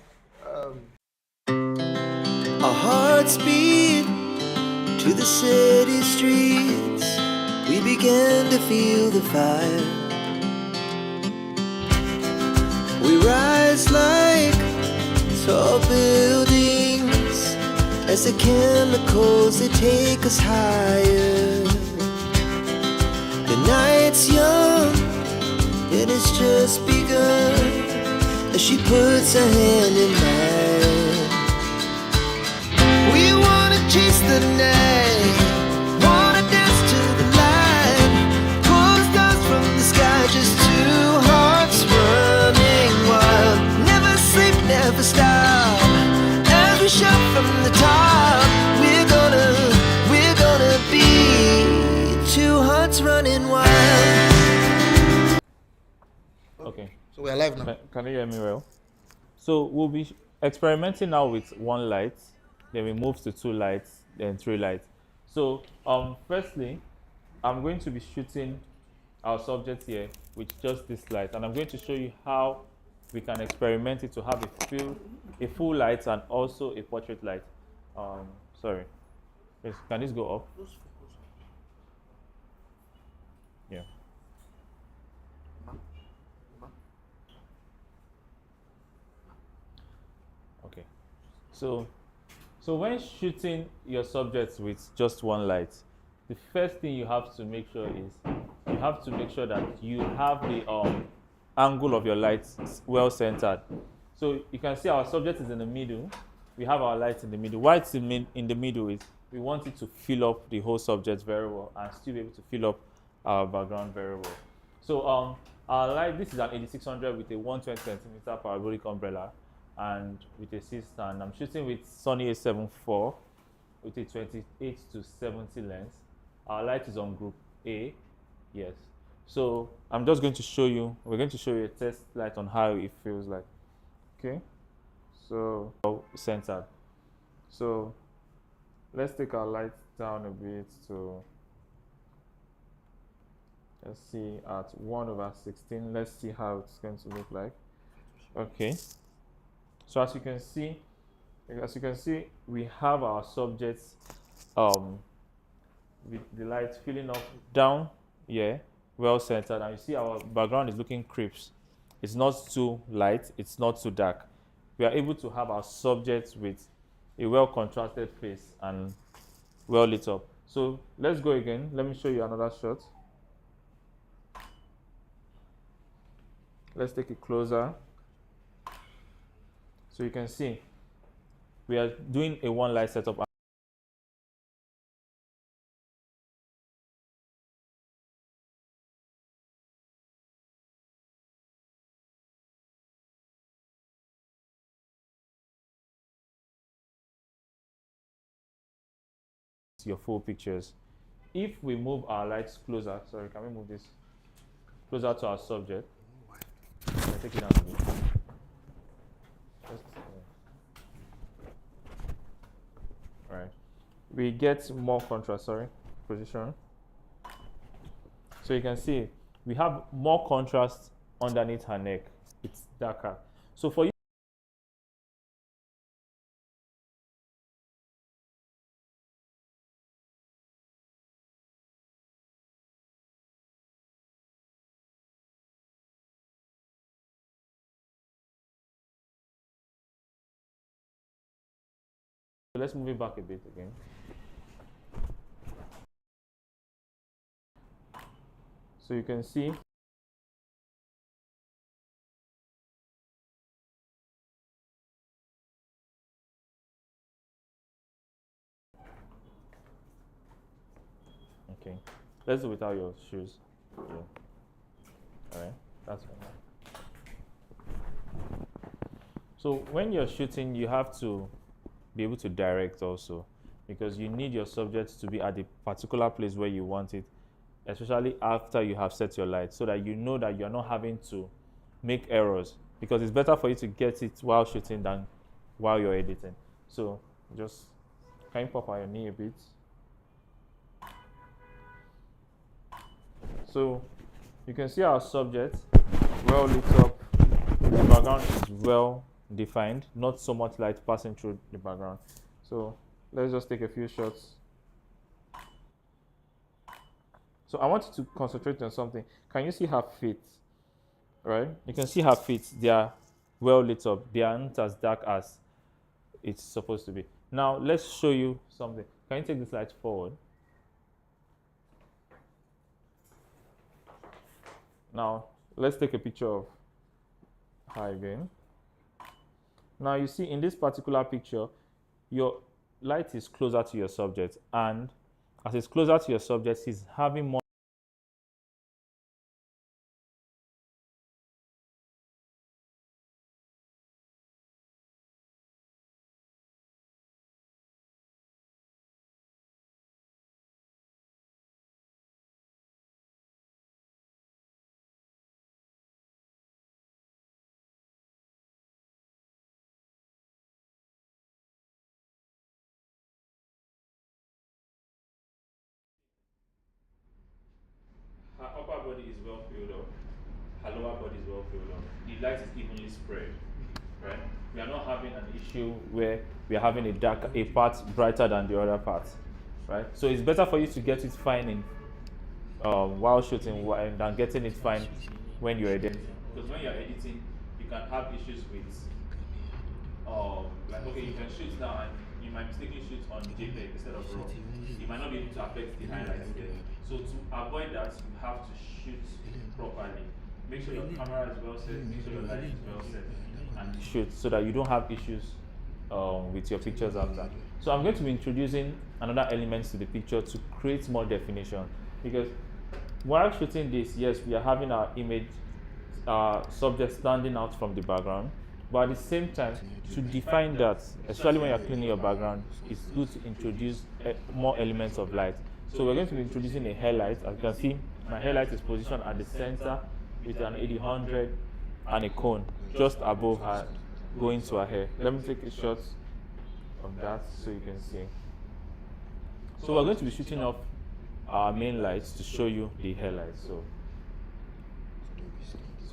hearts beat to the city streets. We began to feel the fire. We rise like tall buildings as the chemicals they take us higher. The night's young, it has just begun as she puts her hand in mine. We wanna chase the night, wanna dance to the light, pull the stars from the sky, just two hearts running wild. Never sleep, never stop, as we shout from the top. We're gonna be two hearts running wild. Okay. So we are live now. Can you hear me well? So we'll be experimenting now with one light, then we move to 2 lights, then 3 lights. So firstly, I'm going to be shooting our subject here with just this light, and I'm going to show you how we can experiment it to have a full light and also a portrait light. Sorry, yes, can this go up? Yeah. Okay. So when shooting your subjects with just one light, the first thing you have to make sure is you have to make sure that you have the angle of your light well centered. So you can see our subject is in the middle. We have our light in the middle. Why it's in the middle is we want it to fill up the whole subject very well and still be able to fill up our background very well. So our light, this is an 8600 with a 120 centimeter parabolic umbrella and with a C stand. I'm shooting with Sony A7 IV with a 28 to 70 lens. Our light is on group A, yes. So I'm just going to show you, we're going to show you a test light on how it feels like. Okay, so centered. So let's take our light down a bit to, let's see, at 1/16. Let's see how it's going to look like. Okay. So as you can see, we have our subjects with the light filling up down here, well centered, and you see our background is looking crisp. It's not too light, it's not too dark. We are able to have our subjects with a well contrasted face and well lit up. So let's go again. Let me show you another shot. Let's take it closer. So you can see we are doing a one light setup. Your full pictures. If we move our lights closer, sorry, can we move this closer to our subject? Take it down a bit. All right, we get more contrast. Sorry, position. So you can see we have more contrast underneath her neck. It's darker. So for you, let's move it back a bit again. So you can see okay, let's do without your shoes. Yeah. All right, that's fine. So when you're shooting, you have to be able to direct also, because you need your subject to be at the particular place where you want it, especially after you have set your light, so that you know that you're not having to make errors, because it's better for you to get it while shooting than while you're editing. So just, can you pop out your knee a bit? So you can see our subject well lit up, the background is well defined, not so much light passing through the background. So let's just take a few shots. So I want you to concentrate on something. Can you see her feet? Right? You can see her feet. They are well lit up. They aren't as dark as it's supposed to be. Now let's show you something. Can you take this light forward? Now let's take a picture of her again. Now you see in this particular picture, your light is closer to your subject, and as it's closer to your subject, he's having more. Her upper body is well filled up. Her lower body is well filled up. The light is evenly spread, right? We are not having an issue where we are having a part brighter than the other part, right? So it's better for you to get it fine in while shooting than getting it fine when you're editing. Because when you're editing, you can have issues with like, okay, you can shoot now and you might mistakenly shoot on JPEG instead of RAW. You might not be able to affect the highlights there. So to avoid that, you have to shoot properly. Make sure your camera is well set, make sure your light is well set, and shoot so that you don't have issues with your pictures after. So I'm going to be introducing another element to the picture to create more definition, because while shooting this, yes, we are having our image subject standing out from the background, but at the same time, to define that, especially when you're cleaning your background, it's good to introduce more elements of light. So we're going to be introducing a hairlight. As you can see, my hairlight is positioned at the center with an 80-100 and a cone just above her, going to her hair. Let me take a shot of that so you can see. So we're going to be shooting off our main lights to show you the hairlight. So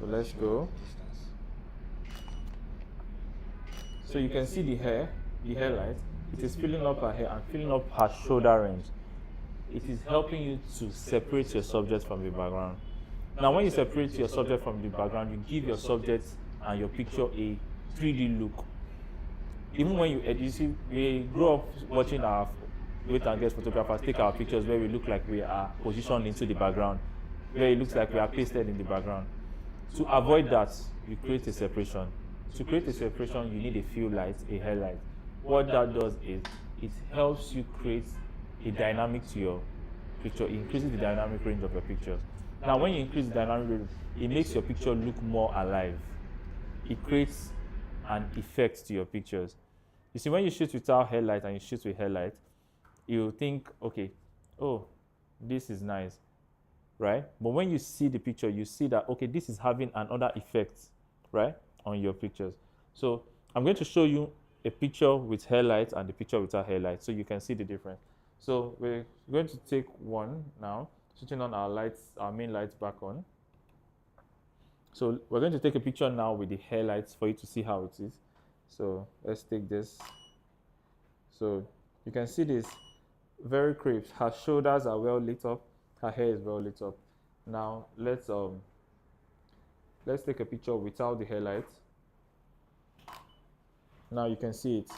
let's go. So you can see the hairlight. It is filling up her hair and filling up her shoulder range. It is helping you to separate your subject from the background. Now, when you separate your subject from the background, you give your subject and your picture a 3D look. Even when you edit, you see, we grow up watching our wait and guest photographers take our pictures where we look like we are positioned into the background, where it looks like we are pasted in the background. To avoid that, you create a separation. To create a separation, you need a fill light, a hairlight. What that does is it helps you create a dynamic to your picture. It increases the dynamic range of your pictures. Now, when you increase the dynamic range, it makes your picture look more alive. It creates an effect to your pictures. You see, when you shoot without hairlight and you shoot with hairlight, you think, okay, oh, this is nice, right? But when you see the picture, you see that, okay, this is having another effect, right, on your pictures. So I'm going to show you a picture with hairlight and the picture without hairlight so you can see the difference. So we're going to take one now, switching on our lights, our main lights back on. So we're going to take a picture now with the hairlights for you to see how it is. So let's take this. So you can see this very crisp. Her shoulders are well lit up. Her hair is well lit up. Now let's take a picture without the hairlight. Now you can see it.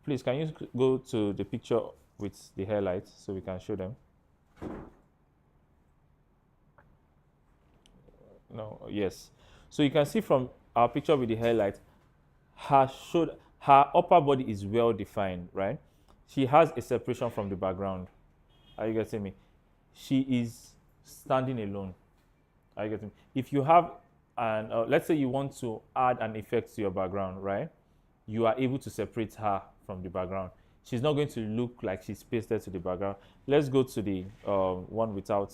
Please, can you go to the picture with the hairlights so we can show them? No, yes. So you can see from our picture with the hairlight, her upper body is well defined, right? She has a separation from the background. Are you getting me? She is standing alone. Are you getting me? If you have let's say you want to add an effect to your background, right? You are able to separate her from the background. She's not going to look like she's pasted to the background. Let's go to the one without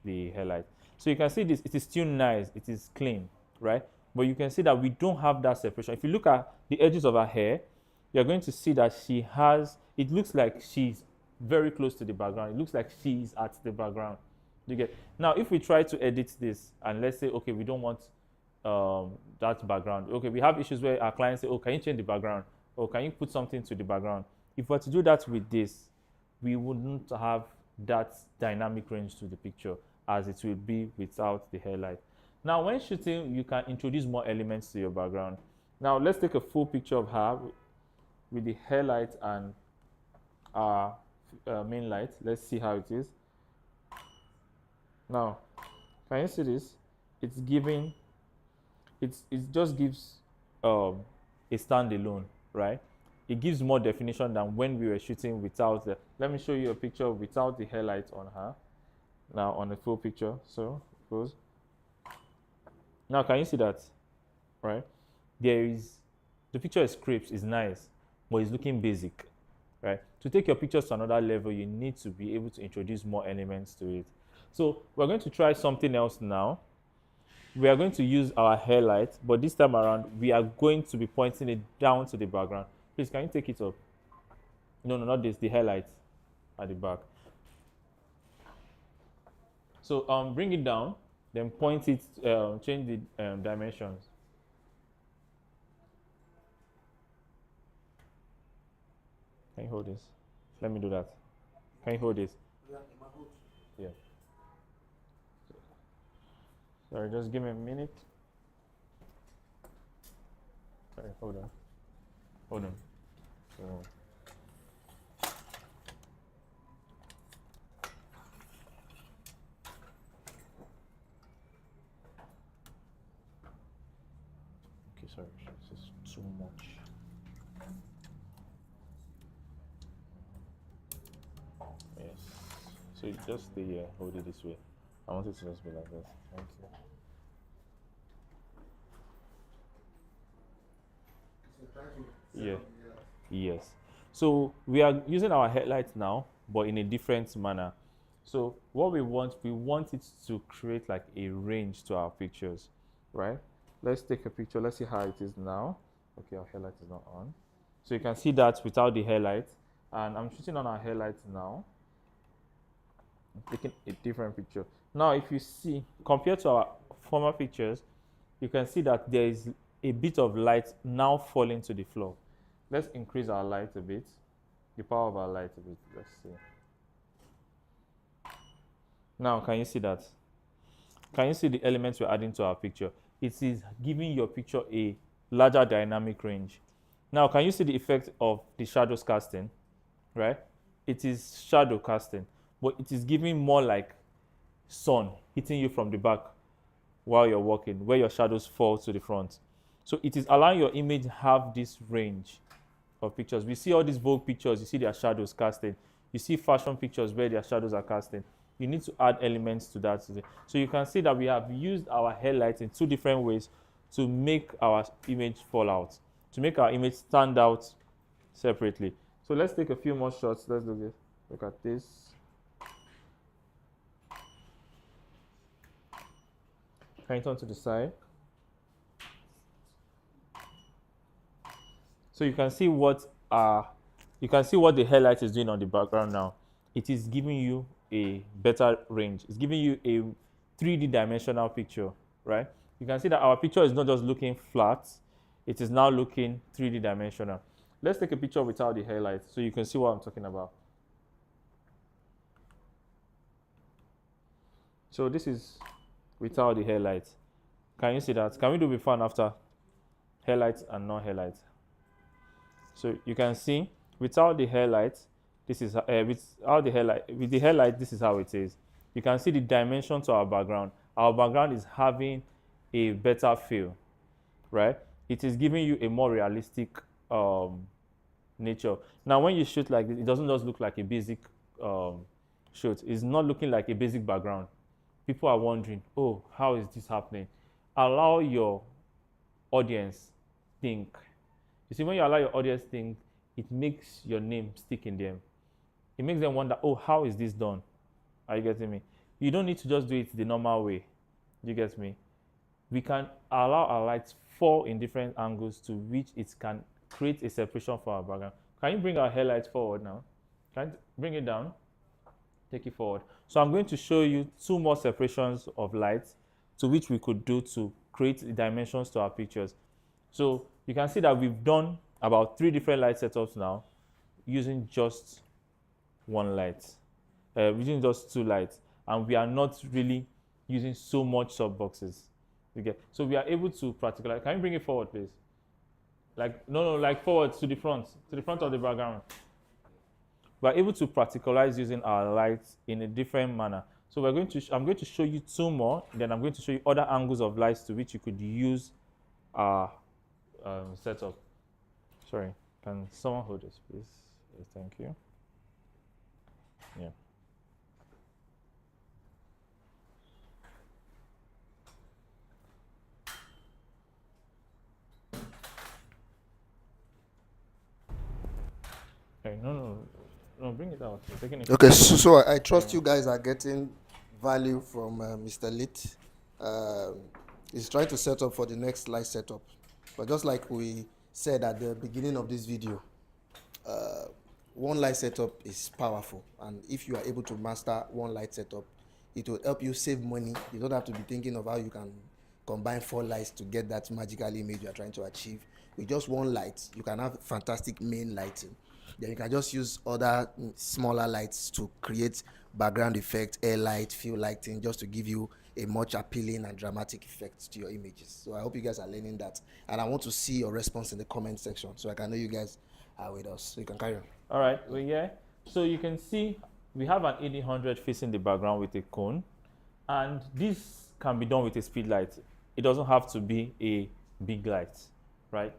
the hairlight. So you can see this, it is still nice, it is clean, right? But you can see that we don't have that separation. If you look at the edges of her hair, you're going to see that it looks like she's very close to the background. It looks like she's at the background. You get? Now, if we try to edit this and let's say, okay, we don't want that background. Okay, we have issues where our clients say, oh, can you change the background? Or can you put something to the background? If we were to do that with this, we wouldn't have that dynamic range to the picture as it will be without the highlight. Now, when shooting, you can introduce more elements to your background. Now, let's take a full picture of her with the highlight and our main light. Let's see how it is. Now, can you see this? It's giving, it just gives a standalone, right? It gives more definition than when we were shooting without the, let me show you a picture without the highlight on her. Now on the full picture, so close. Now can you see that, right? The picture is crisp, is nice, but it's looking basic, right? To take your pictures to another level, you need to be able to introduce more elements to it. So we're going to try something else now. We are going to use our highlight, but this time around, we are going to be pointing it down to the background. Please, can you take it up? No, not this, the highlight at the back. So bring it down, then point it, change the dimensions. Can you hold this? Let me do that. Can you hold this? Yeah. Sorry, just give me a minute. Sorry, hold on. Hold on. So, okay, sorry, this is too much. Yes. So you just stay here, hold it this way. I want it to just be like this. Thank you. Yeah. Yes. So we are using our headlights now, but in a different manner. So what we want it to create like a range to our pictures, right? Let's take a picture. Let's see how it is now. Okay, our headlight is not on. So you can see that without the headlight. And I'm shooting on our headlights now. I'm taking a different picture. Now, if you see, compared to our former pictures, you can see that there is a bit of light now falling to the floor. Let's increase our light a bit, the power of our light a bit. Let's see. Now, can you see that? Can you see the elements we're adding to our picture? It is giving your picture a larger dynamic range. Now, can you see the effect of the shadows casting, right? It is shadow casting, but it is giving more like sun hitting you from the back while you're walking, where your shadows fall to the front. So it is allowing your image have this range of pictures. We see all these Vogue pictures, you see their shadows casting. You see fashion pictures where their shadows are casting. You need to add elements to that. So you can see that we have used our highlights in two different ways to make our image fall out, to make our image stand out separately. So let's take a few more shots. Let's look at this. Can you turn to the side? So you can see what the highlight is doing on the background now. It is giving you a better range. It's giving you a 3D dimensional picture, right? You can see that our picture is not just looking flat, it is now looking 3D dimensional. Let's take a picture without the highlight so you can see what I'm talking about. So this is without the highlight. Can you see that? Can we do before and after? Highlights and non-highlights. So you can see without the highlight, this is without the highlight. With the highlight, this is how it is. You can see the dimension to our background. Our background is having a better feel, right? It is giving you a more realistic nature. Now, when you shoot like this, it doesn't just look like a basic shoot. It's not looking like a basic background. People are wondering, oh, how is this happening? Allow your audience think. You see, when you allow your audience think, it makes your name stick in them. It makes them wonder, oh, how is this done? Are you getting me? You don't need to just do it the normal way. You get me? We can allow our lights fall in different angles to which it can create a separation for our background. Can you bring our highlights forward now? Can you bring it down? Take it forward. So I'm going to show you two more separations of lights to which we could do to create the dimensions to our pictures. So you can see that we've done about 3 different light setups now using just one light, using just 2 lights, and we are not really using so much softboxes. Okay, so we are able to practicalize. Can you bring it forward, please? Like no, like forward to the front of the background. We are able to practicalize using our lights in a different manner. So I'm going to show you 2 more, then I'm going to show you other angles of lights to which you could use our setup. Sorry, can someone hold this, please? Yes, thank you. Yeah. Okay, no, bring it out. You're taking it. Okay, so I trust you guys are getting value from Mr. Litt. He's trying to set up for the next light setup. But just like we said at the beginning of this video, one light setup is powerful. And if you are able to master one light setup, it will help you save money. You don't have to be thinking of how you can combine 4 lights to get that magical image you are trying to achieve. With just one light, you can have fantastic main lighting. Then you can just use other smaller lights to create background effect, air light, field lighting, just to give you a much appealing and dramatic effect to your images. So I hope you guys are learning that. And I want to see your response in the comment section so I can know you guys are with us. So you can carry on. All right, well, yeah. So you can see we have an 1800 facing the background with a cone. And this can be done with a speed light. It doesn't have to be a big light, right?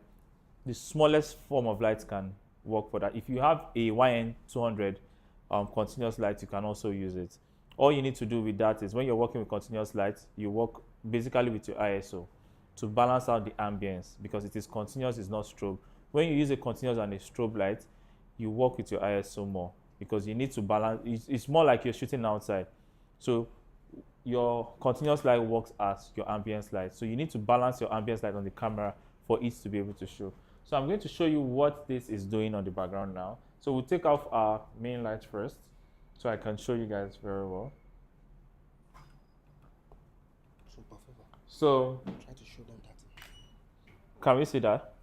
The smallest form of light can work for that. If you have a YN200 continuous light, you can also use it. All you need to do with that is when you're working with continuous lights, you work basically with your ISO to balance out the ambience, because it is continuous, it's not strobe. When you use a continuous and a strobe light, you work with your ISO more because you need to balance. It's more like you're shooting outside. So your continuous light works as your ambience light. So you need to balance your ambience light on the camera for it to be able to show. So I'm going to show you what this is doing on the background now. So we'll take off our main light first so I can show you guys very well. So Try to show them that. can we see that?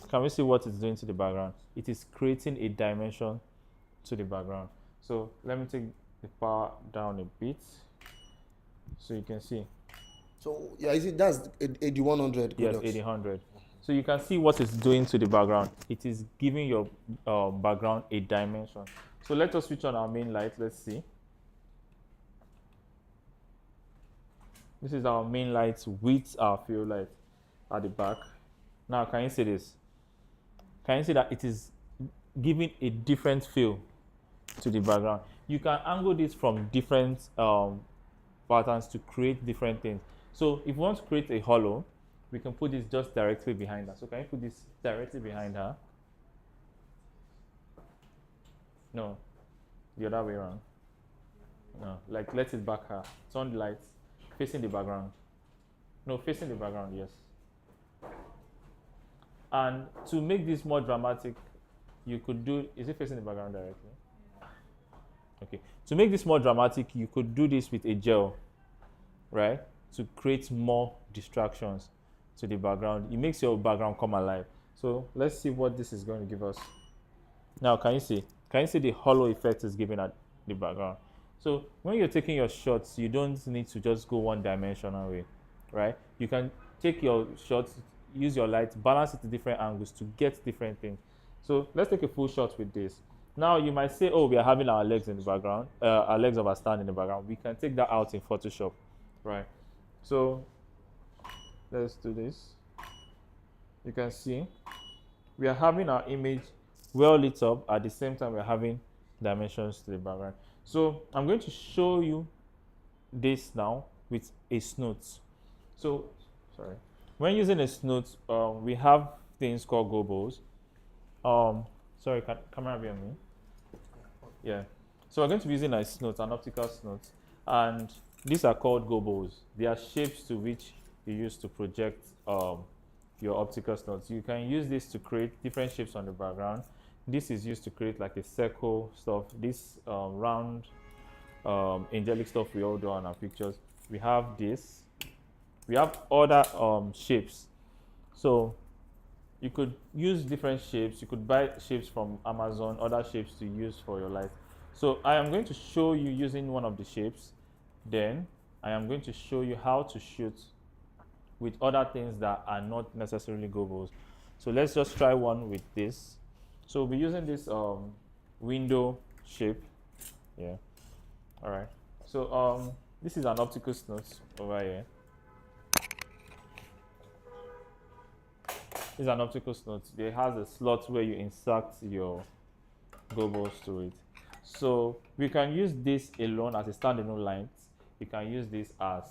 Can we see what it's doing to the background? It is creating a dimension to the background. So let me take the power down a bit so you can see. So yeah, is it that's 8100? Yes, 1800. So you can see what it's doing to the background. It is giving your background a dimension. So let us switch on our main light. Let's see. This is our main light with our field light at the back. Now, can you see this? Can you see that it is giving a different feel to the background? You can angle this from different patterns to create different things. So if you want to create a hollow, we can put this just directly behind her. So can you put this directly behind her? No, the other way around. No, like let it back her. Turn the lights facing the background. No, facing the background, yes. And to make this more dramatic, you could do, is it facing the background directly? Okay, to make this more dramatic, you could do this with a gel, right? To create more distractions to the background. It makes your background come alive. So let's see what this is going to give us. Now, can you see? Can you see the hollow effect it's giving at the background? So when you're taking your shots, you don't need to just go one dimensional way, right? You can take your shots, use your light, balance it to different angles to get different things. So let's take a full shot with this. Now you might say, oh, we are having our legs in the background, our legs of our stand in the background. We can take that out in Photoshop, right? So let's do this. You can see we are having our image well lit up. At the same time, we're having dimensions to the background. So I'm going to show you this now with a snoot. So, sorry. When using a snoot, we have things called gobos. Sorry, camera be on me. Yeah. So we're going to be using a snoot, an optical snoot, and these are called gobos. They are shapes to which you use to project your optical snoots. You can use this to create different shapes on the background. This is used to create like a circle stuff. This round angelic stuff we all do on our pictures. We have this. We have other shapes. So you could use different shapes. You could buy shapes from Amazon, other shapes to use for your light. So I am going to show you using one of the shapes. Then I am going to show you how to shoot with other things that are not necessarily gobos. So let's just try one with this. So we'll be using this window shape. Yeah. All right. So this is an optical snot over here. This is an optical snot. It has a slot where you insert your gobos to it. So we can use this alone as a standalone light. You can use this as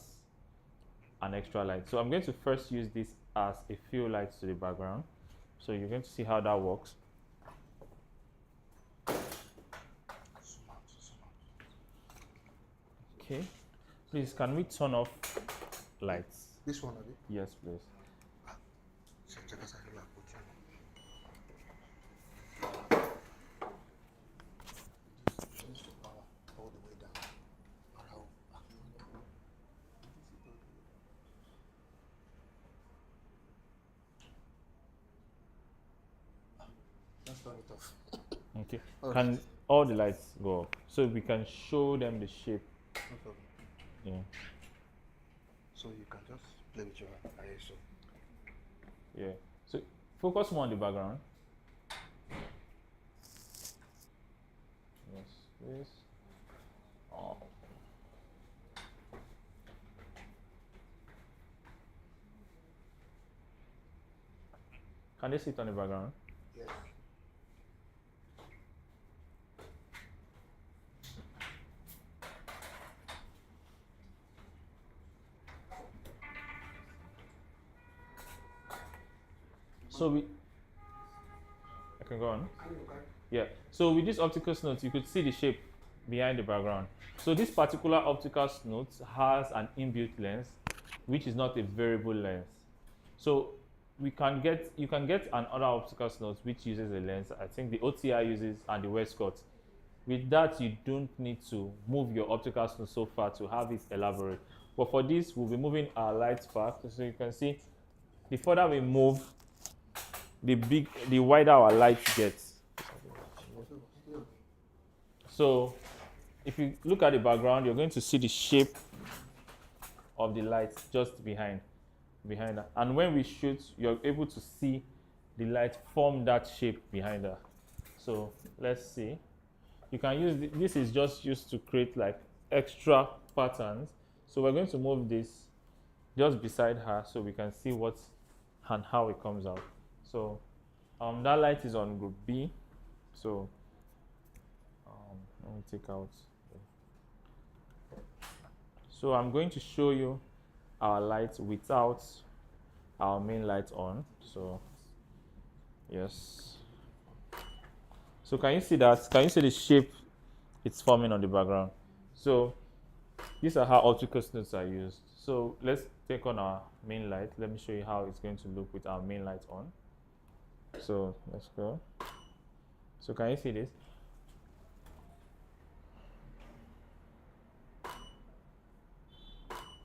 an extra light. So I'm going to first use this as a fill light to the background. So you're going to see how that works. Okay. Please, can we turn off lights? This one, Abi? Yes, please. Turn it off. Okay. Can all the lights go up so we can show them the shape? No problem. Yeah. So you can just play with your ISO. Yeah. So focus more on the background. Yes, please. Oh. Can they see it on the background? Yes. So I can go on. Yeah. So with this optical snot, you could see the shape behind the background. So this particular optical snot has an inbuilt lens, which is not a variable lens. So you can get another optical snot which uses a lens. I think the OTI uses and the Westcott. With that, you don't need to move your optical snot so far to have it elaborate. But for this, we'll be moving our lights back. So you can see, the further we move, the wider our light gets. So if you look at the background, you're going to see the shape of the light just behind her. And when we shoot, you're able to see the light form that shape behind her. So let's see. You can use this is just used to create like extra patterns. So we're going to move this just beside her so we can see what and how it comes out. So that light is on group B. So let me take out. So I'm going to show you our light without our main light on. So yes. So can you see that? Can you see the shape it's forming on the background? So these are how optical snots are used. So let's take on our main light. Let me show you how it's going to look with our main light on. So let's go. So can you see this?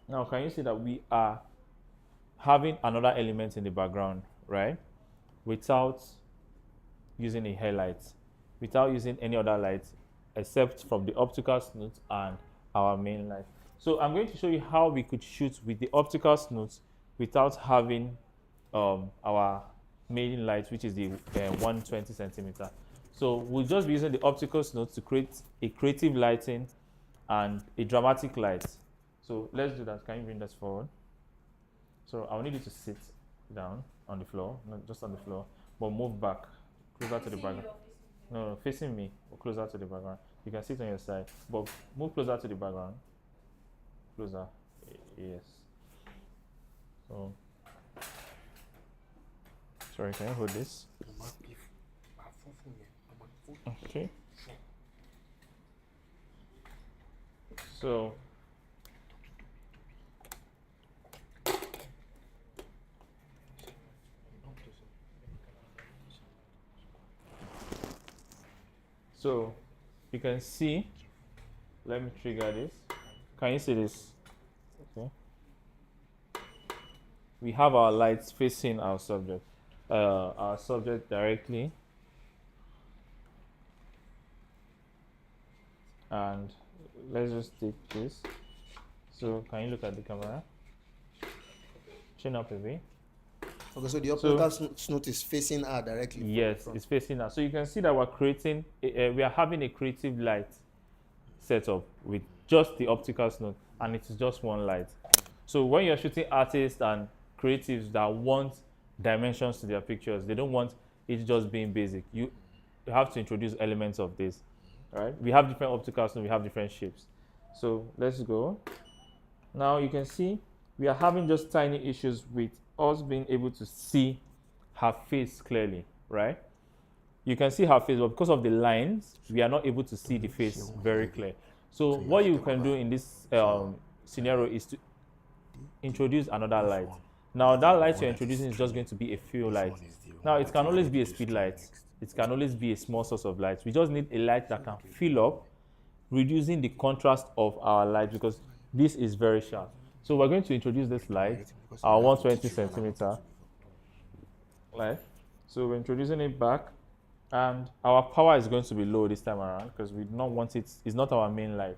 Now can you see that we are having another element in the background, right? Without using a highlight, without using any other light except from the optical snot and our main light. So I'm going to show you how we could shoot with the optical snots without having our main light, which is the 120 centimeter. So we'll just be using the optical snots to create a creative lighting and a dramatic light. So let's do that. Can you bring this forward? So I'll need you to sit down on the floor, not just on the floor, but move back, closer to the background. No, facing me, or closer to the background. You can sit on your side, but move closer to the background. Closer, yes. So, sorry, can you hold this? Okay. So you can see let me trigger this. Can you see this? Okay. We have our lights facing our subject directly, and let's just take this. So can you look at the camera? Chin up a bit. Okay, so the optical snoot is facing her directly. Yes, it's facing us. So you can see that we're creating, we are having a creative light setup with just the optical snoot, and it is just one light. So when you're shooting artists and creatives that want dimensions to their pictures, they don't want it just being basic. You have to introduce elements of this. All right, we have different optical snoot, we have different shapes. So let's go. Now you can see we are having just tiny issues with us being able to see her face clearly, right? You can see her face, but because of the lines, we are not able to see the face very clear. So what you can do in this scenario is to introduce another light. Now that light you're introducing is just going to be a fill light. Now it can always be a speed light. It can always be a small source of light. We just need a light that can fill up, reducing the contrast of our light, because this is very sharp. So we're going to introduce this light, our 120 centimeter light. So we're introducing it back, and our power is going to be low this time around because we do not want it, it's not our main light.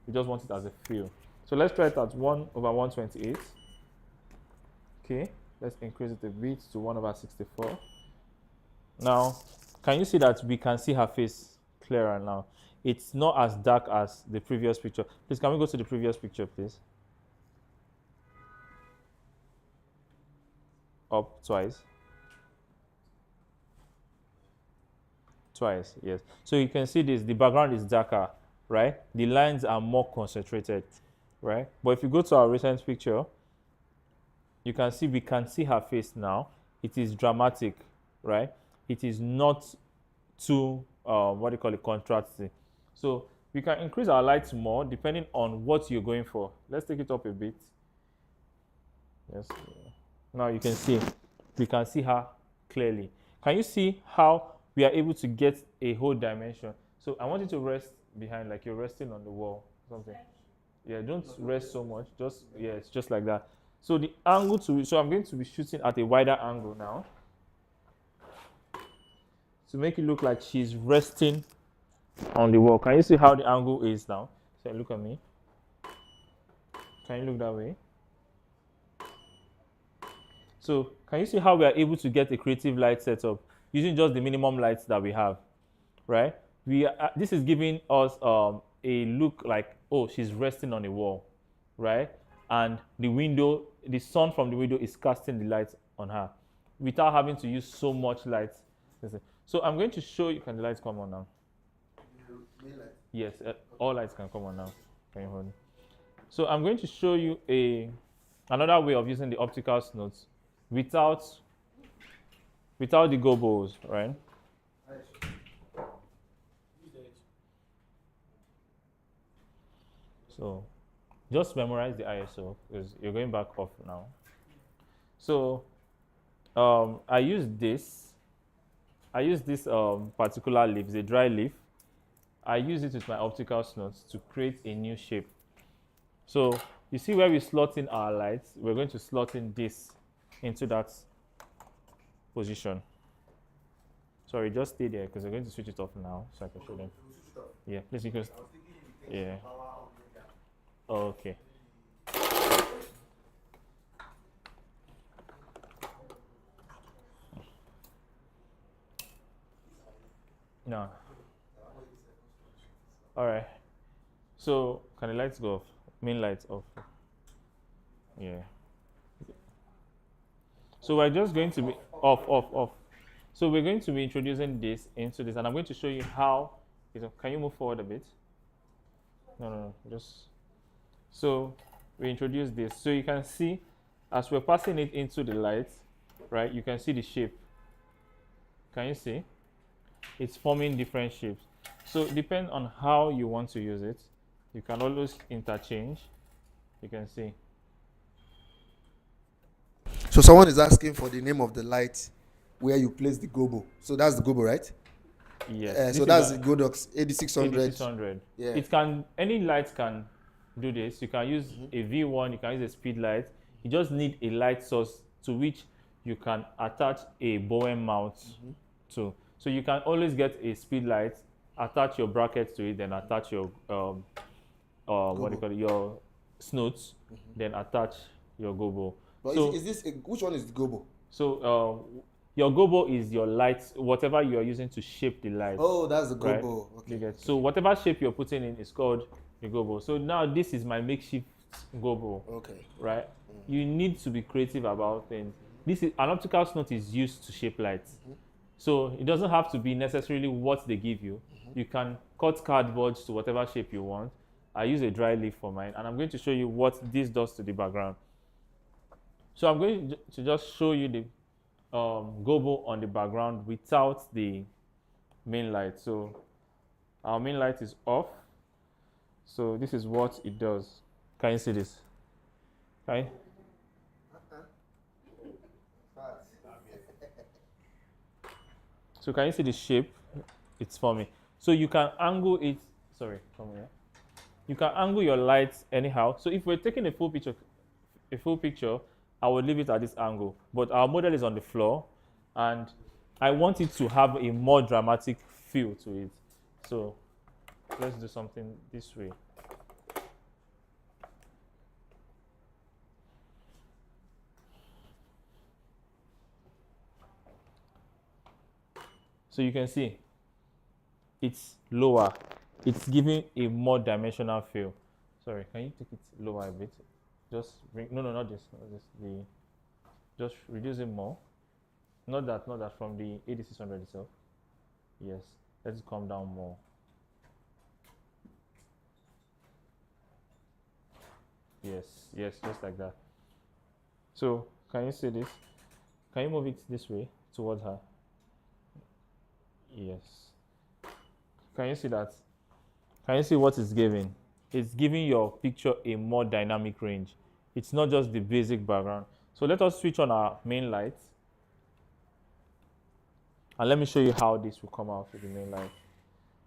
We just want it as a fill. So let's try it at 1/128. Okay, let's increase it a bit to 1/64. Now, can you see that we can see her face clearer now? It's not as dark as the previous picture. Please, can we go to the previous picture, please? Up twice. Twice, yes. So you can see this, the background is darker, right? The lines are more concentrated, right? But if you go to our recent picture, you can see we can see her face now. It is dramatic, right? It is not too, what do you call it, contrasting. So we can increase our lights more depending on what you're going for. Let's take it up a bit. Yes. Now you can see, we can see her clearly. Can you see how we are able to get a whole dimension? So I want you to rest behind, like you're resting on the wall, something. Yeah, don't rest so much. Just, yeah, it's just like that. So the angle so I'm going to be shooting at a wider angle now to make it look like she's resting on the wall. Can you see how the angle is now? So look at me. Can you look that way? So can you see how we are able to get a creative light setup using just the minimum lights that we have, right? This is giving us a look like, oh, she's resting on a wall, right? And the sun from the window is casting the light on her without having to use so much light. So I'm going to show you, can the lights come on now? Yes, all lights can come on now. Can you hold it? So I'm going to show you another way of using the optical snoots without the gobos, right? So just memorize the ISO because you're going back off now. So I use this particular leaf, it's a dry leaf. I use it with my optical snoots to create a new shape. So you see where we slot in our lights, we're going to slot in this into that position. Sorry, just stay there because we're going to switch it off now so I can show them. Yeah, please, because yeah. Okay. No. All right. So can the lights go off? Main lights off. Yeah. So we're just going to be off. So we're going to be introducing this into this, and I'm going to show you how. Can you move forward a bit? No. Just. So we introduce this. So you can see, as we're passing it into the light, right? You can see the shape. Can you see? It's forming different shapes. So depending on how you want to use it, you can always interchange. You can see. So someone is asking for the name of the light where you place the gobo. So that's the gobo, right? Yes. So that's the Godox 8600. 8600. Yeah. It can, any light can do this. You can use a V1, you can use a speed light. You just need a light source to which you can attach a Bowen mount to. So you can always get a speed light, attach your brackets to it, then attach your what do you call it, your snoots, then attach your gobo. But so is this which one is the gobo? So your gobo is your light, whatever you are using to shape the light. Oh, that's the right? gobo. Okay. So whatever shape you're putting in is called the gobo. So now this is my makeshift gobo. Okay. Right? You need to be creative about things. This is an optical snoot is used to shape lights. So it doesn't have to be necessarily what they give you. You can cut cardboards to whatever shape you want. I use a dry leaf for mine, and I'm going to show you what this does to the background. So I'm going to just show you the gobo on the background without the main light. So our main light is off. So this is what it does. Can you see this? Okay. So can you see the shape it's forming? So you can angle it. Sorry, come here. You can angle your lights anyhow. So if we're taking a full picture, I would leave it at this angle. But our model is on the floor, and I want it to have a more dramatic feel to it. So let's do something this way. So you can see it's lower. It's giving a more dimensional feel. Sorry, can you take it lower a bit? Just bring, no, not this. Just reduce it more. Not that from the 8600 itself. Yes, let's come down more. Yes, just like that. So, can you see this? Can you move it this way towards her? Yes. Can you see that? Can you see what it's giving? It's giving your picture a more dynamic range. It's not just the basic background. So let us switch on our main light. And let me show you how this will come out with the main light.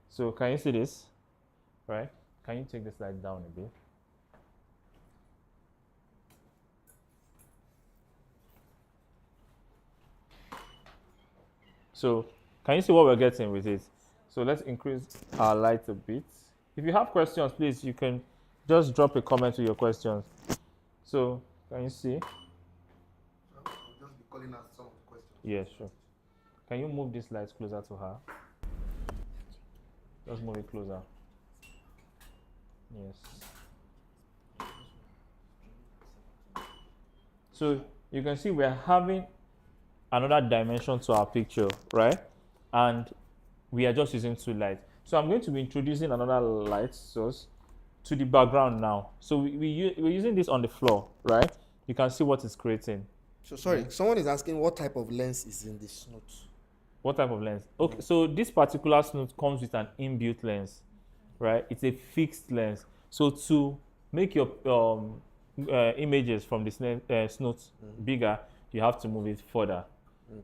So can you see this? Right? Can you take this light down a bit? So can you see what we're getting with it? So let's increase our light a bit. If you have questions, please, you can just drop a comment with your questions. So can you see? I'll just be calling out some of the questions. Yeah, sure. Can you move this light closer to her? Just move it closer. Yes. So you can see we're having another dimension to our picture, right? And we are just using two lights. So I'm going to be introducing another light source to the background now. So we're using this on the floor, right? You can see what it's creating. So sorry, someone is asking what type of lens is in this snoot. What type of lens? Okay, so this particular snoot comes with an inbuilt lens, right? It's a fixed lens. So to make your images from the snoot bigger, you have to move it further.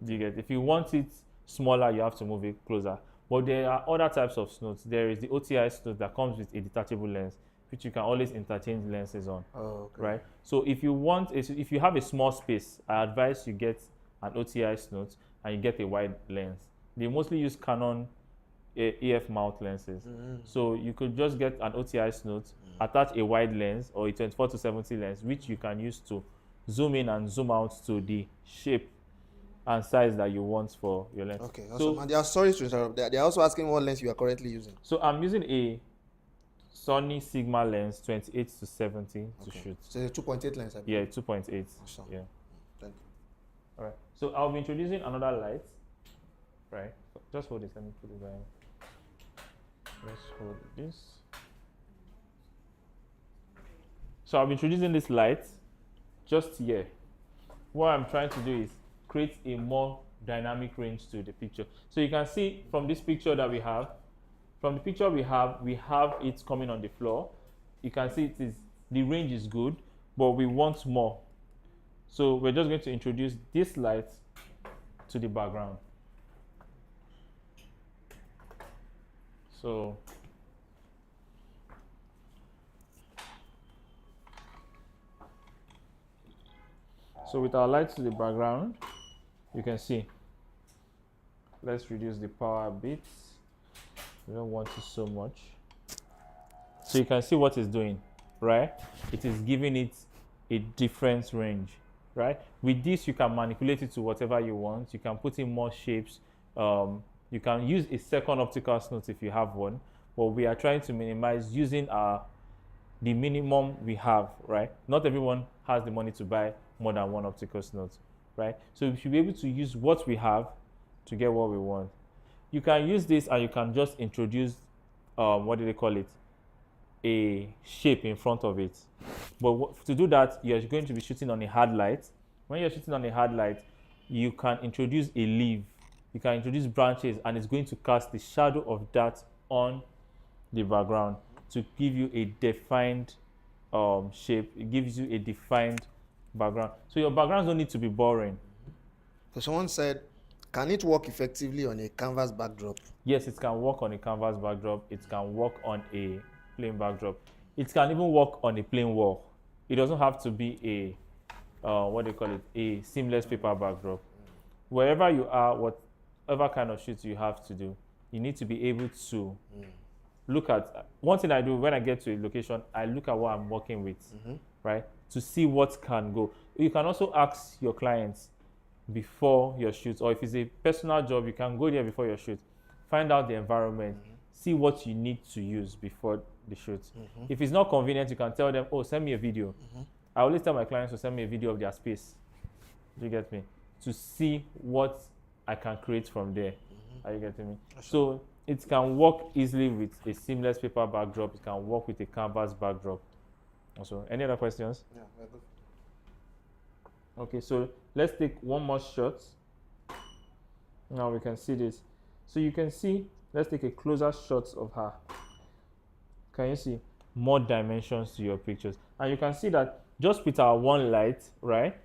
Do you get? If you want it smaller, you have to move it closer. But there are other types of snoots. There is the OTI snoot that comes with a detachable lens, which you can always interchange lenses on. Oh, okay. Right? So if you have a small space, I advise you get an OTI snoot and you get a wide lens. They mostly use Canon EF mount lenses. So you could just get an OTI snoot, attach a wide lens or a 24 to 70 lens, which you can use to zoom in and zoom out to the shape and size that you want for your lens. Okay, awesome. So, and they are sorry to interrupt. They are also asking what lens you are currently using. So I'm using a Sony Sigma lens 28 to 70 to shoot. So it's a 2.8 lens, I believe. Yeah, 2.8. Awesome. Yeah. Thank you. All right. So I'll be introducing another light. Right. Just hold this. Let me put it down. Let's hold this. So I'll be introducing this light just here. What I'm trying to do is create a more dynamic range to the picture. So you can see from this picture that we have, we have it coming on the floor. You can see the range is good, but we want more. So we're just going to introduce this light to the background. So with our light to the background, you can see. Let's reduce the power a bit. We don't want it so much. So you can see what it's doing, right? It is giving it a different range, right? With this, you can manipulate it to whatever you want. You can put in more shapes. You can use a second optical snot if you have one. But we are trying to minimize using the minimum we have, right? Not everyone has the money to buy more than one optical snot, right? So we should be able to use what we have to get what we want. You can use this and you can just introduce, what do they call it? A shape in front of it. But to do that, you're going to be shooting on a hard light. When you're shooting on a hard light, you can introduce a leaf. You can introduce branches and it's going to cast the shadow of that on the background to give you a defined shape. It gives you a defined background. So your backgrounds don't need to be boring. So someone said, can it work effectively on a canvas backdrop? Yes, it can work on a canvas backdrop. It can work on a plain backdrop. It can even work on a plain wall. It doesn't have to be a, what do you call it, a seamless paper backdrop. Wherever you are, whatever kind of shoot you have to do, you need to be able to look at. One thing I do when I get to a location, I look at what I'm working with, right, to see what can go. You can also ask your clients before your shoot, or if it's a personal job, you can go there before your shoot, find out the environment, see what you need to use before the shoot. If it's not convenient, you can tell them, oh, send me a video. I always tell my clients to send me a video of their space. Do you get me? To see what I can create from there. Are you getting me? So it can work easily with a seamless paper backdrop. It can work with a canvas backdrop. Also, any other questions? Yeah, we're good. Okay, so let's take one more shot. Now we can see this. So you can see, let's take a closer shot of her. Can you see more dimensions to your pictures? And you can see that just with our one light, right,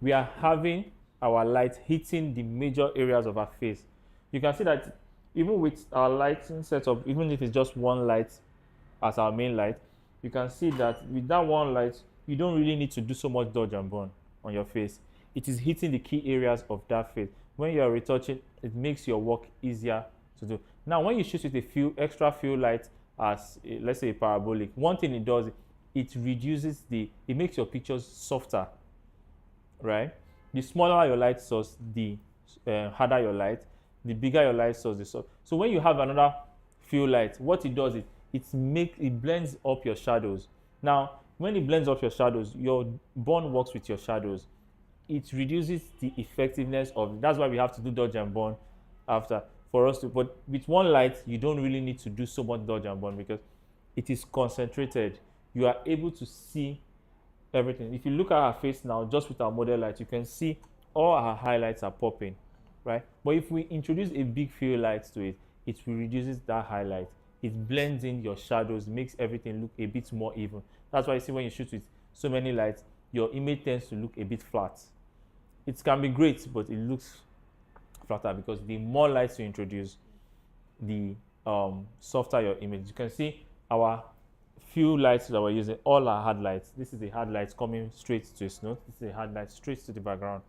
we are having our light hitting the major areas of our face. You can see that even with our lighting setup, even if it's just one light as our main light, you can see that with that one light, you don't really need to do so much dodge and burn on your face. It is hitting the key areas of that face. When you are retouching, it makes your work easier to do. Now, when you shoot with a few extra few lights as let's say a parabolic, one thing it does, it reduces it makes your pictures softer, right? The smaller your light source, the harder your light. The bigger your light source, the soft. So when you have another few lights, what it does is it blends up your shadows. Now, when it blends up your shadows, your burn works with your shadows. It reduces the effectiveness of. That's why we have to do dodge and burn after for us to. But with one light, you don't really need to do so much dodge and burn because it is concentrated. You are able to see everything. If you look at our face now, just with our model light, you can see all our highlights are popping, right? But if we introduce a big fill light to it, it reduces that highlight. It blends in your shadows, makes everything look a bit more even. That's why you see when you shoot with so many lights, your image tends to look a bit flat. It can be great, but it looks flatter because the more lights you introduce, the softer your image. You can see our few lights that we're using, all are hard lights. This is a hard light coming straight to a snot. This is a hard light straight to the background.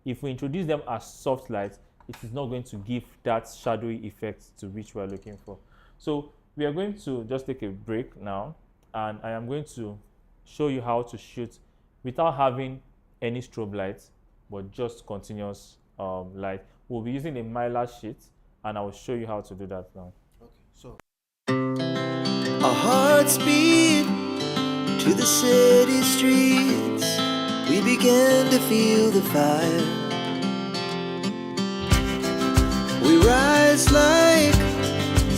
If we introduce them as soft lights, it is not going to give that shadowy effect to which we're looking for. So we are going to just take a break now, and I am going to show you how to shoot without having any strobe lights, but just continuous light. We'll be using a mylar sheet, and I will show you how to do that now. Okay, so Our hearts beat to the city streets. We began to feel the fire. We rise like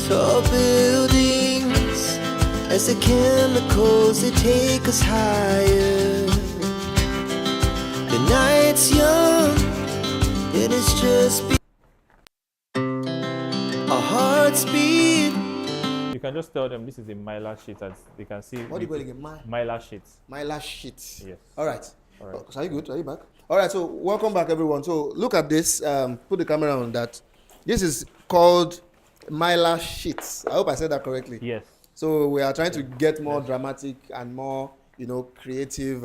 tall buildings as the chemicals they take us higher. The night's young, it is just our hearts beat. You can just tell them this is a mylar sheet, as they can see. what do you call it again? Mylar sheets. Mylar sheet. Yes. All right. All right. So are you good? Are you back? All right. So welcome back, everyone. So look at this. Put the camera on that. This is called mylar sheets. I hope I said that correctly. Yes. So we are trying to get more dramatic and more, creative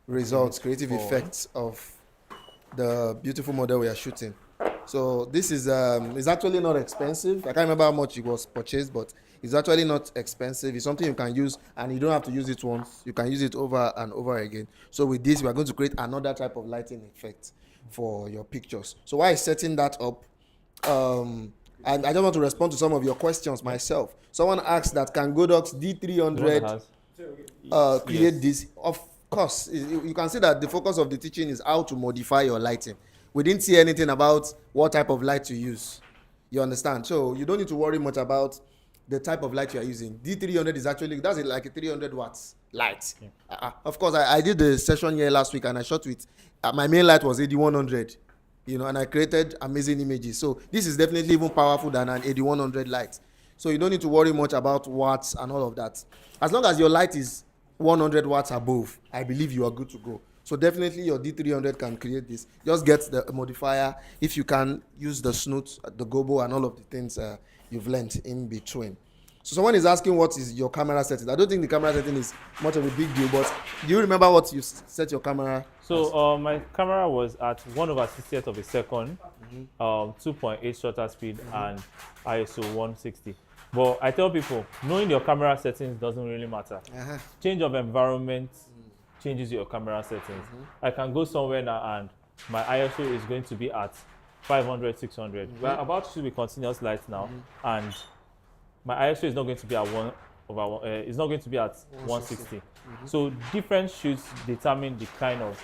results, creative effects of the beautiful model we are shooting. So this is actually not expensive. I can't remember how much it was purchased, but it's actually not expensive. It's something you can use, and you don't have to use it once. You can use it over and over again. So with this, we are going to create another type of lighting effect for your pictures. So while setting that up, and I just want to respond to some of your questions myself. Someone asked that can Godox D300 create this? Of course, you can see that the focus of the teaching is how to modify your lighting. We didn't see anything about what type of light to use. You understand? So you don't need to worry much about the type of light you are using. D300 is actually, that's like a 300 watts light. Yeah. Of course, I did the session here last week and I shot with, my main light was 8100, and I created amazing images. So this is definitely even powerful than an 8100 light. So you don't need to worry much about watts and all of that. As long as your light is 100 watts above, I believe you are good to go. So definitely your D300 can create this. Just get the modifier. If you can, use the snoot, the gobo, and all of the things you've learned in between. So someone is asking what is your camera setting. I don't think the camera setting is much of a big deal, but do you remember what you set your camera? So my camera was at 1/60th of a second, 2.8 shutter speed, and ISO 160. But I tell people, knowing your camera settings doesn't really matter. Change of environment changes your camera settings. I can go somewhere now and my ISO is going to be at 500, 600. We're about to shoot with continuous light now, and my ISO is not going to be at it's not going to be at 160. So different shoots determine the kind of.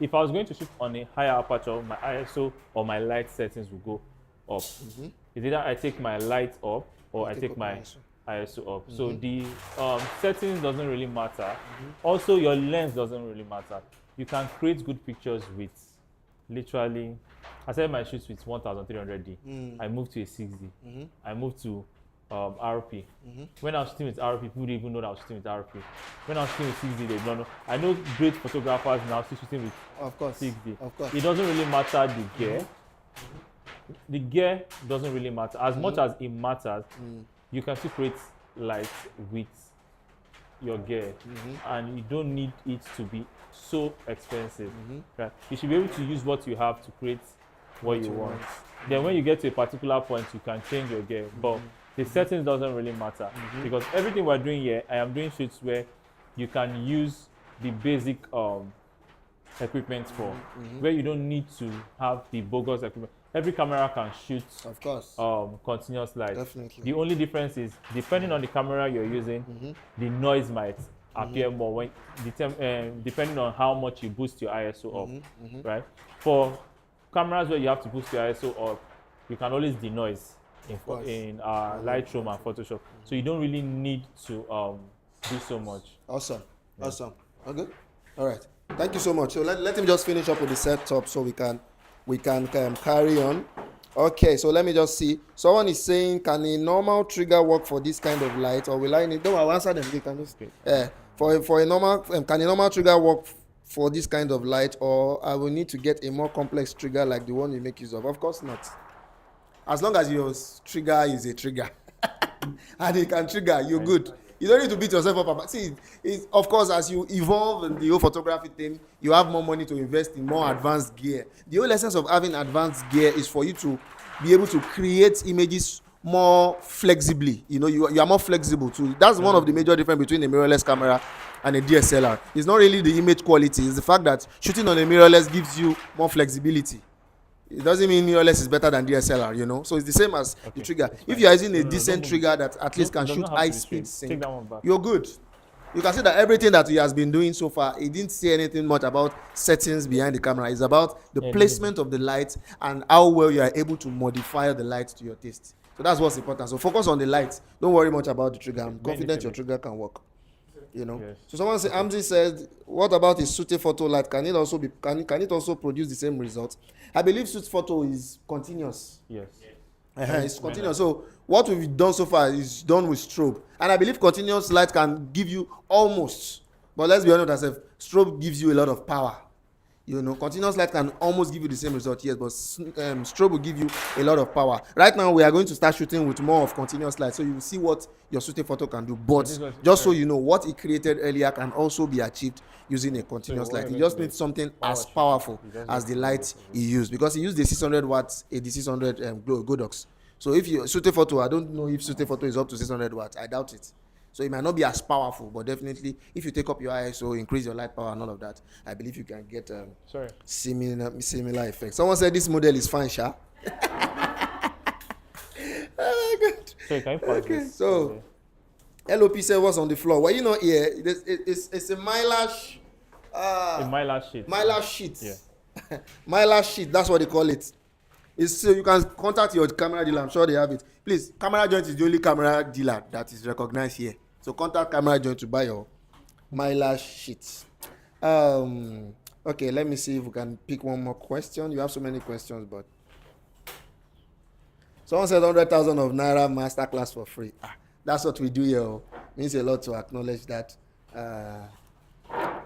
If I was going to shoot on a higher aperture, my ISO or my light settings will go up. It's either I take my light up or I take my ISO up. So the settings doesn't really matter. Also, your lens doesn't really matter. You can create good pictures with literally. I started my shoots with 1300D. I moved to a 6D. I moved to RP. When I was shooting with RP, people didn't even know that I was shooting with RP. When I was shooting with 6D, they don't know. I know great photographers now still shooting with 6D. Of course. It doesn't really matter the gear. The gear doesn't really matter. As much as it matters, you can still create light with your gear, and you don't need it to be so expensive. Right? You should be able to use what you have to create what you want. Then when you get to a particular point, you can change your gear. But the settings doesn't really matter, because everything we're doing here, I am doing shoots where you can use the basic equipment for, where you don't need to have the bogus equipment. Every camera can shoot, of course, continuous light. Definitely. The only difference is, depending on the camera you're using, the noise might appear more when depending on how much you boost your ISO up, right? For cameras where you have to boost your ISO up, you can always denoise in Lightroom and Photoshop. So you don't really need to do so much. Awesome. Okay. All right. Thank you so much. So let him just finish up with the setup so we can carry on. Okay, so let me just see. Someone is saying, can a normal trigger work for this kind of light, or will I need? No, I'll answer them. You can just for a normal can a normal trigger work for this kind of light, or I will need to get a more complex trigger like the one you make use of? Of course not. As long as your trigger is a trigger and it can trigger, you're good. You don't need to beat yourself up. See, of course, as you evolve in the whole photography thing, you have more money to invest in more advanced gear. The whole essence of having advanced gear is for you to be able to create images more flexibly. You are more flexible too. That's one of the major difference between a mirrorless camera and a DSLR. It's not really the image quality. It's the fact that shooting on a mirrorless gives you more flexibility. It doesn't mean mirrorless is better than DSLR, So it's the same as the trigger. If you are using a decent trigger that at least can shoot high speed sync, you're good. You can see that everything that he has been doing so far, he didn't say anything much about settings behind the camera. It's about the placement of the light and how well you are able to modify the light to your taste. So that's what's important. So focus on the light. Don't worry much about the trigger. I'm confident your trigger can work. Yes. So someone said, Amzi said, what about a Sute photo light? Can it also produce the same results? I believe Sute photo is continuous. Yes. It's continuous. So what we've done so far is done with strobe, and I believe continuous light can give you almost, but let's be honest with ourselves, strobe gives you a lot of power. You know, continuous light can almost give you the same result, yes, but strobe will give you a lot of power. Right now, we are going to start shooting with more of continuous light, so you will see what your shooting photo can do. But just so you know, what it created earlier can also be achieved using a continuous light. You just need something as powerful as the light he used, because he used the 600 watts, a 600 Godox. So if you shooting photo, I don't know if shooting photo is up to 600 watts. I doubt it. So it might not be as powerful, but definitely if you take up your ISO, increase your light power and all of that, I believe you can get similar effects. Someone said this model is fine, Sha. Oh my God. So can you pause this? So LOP said what's on the floor. Well, you know, here it's a mylar sheet. Mylar sheet. Yeah. Mylar sheet. That's what they call it. It's so you can contact your camera dealer. I'm sure they have it. Please, Camera Joint is the only camera dealer that is recognized here. So contact Camera Joint to buy your mylar sheet. Okay, let me see if we can pick one more question. You have so many questions, but someone said 100,000 of Naira Masterclass for free. That's what we do here. Means a lot to acknowledge that.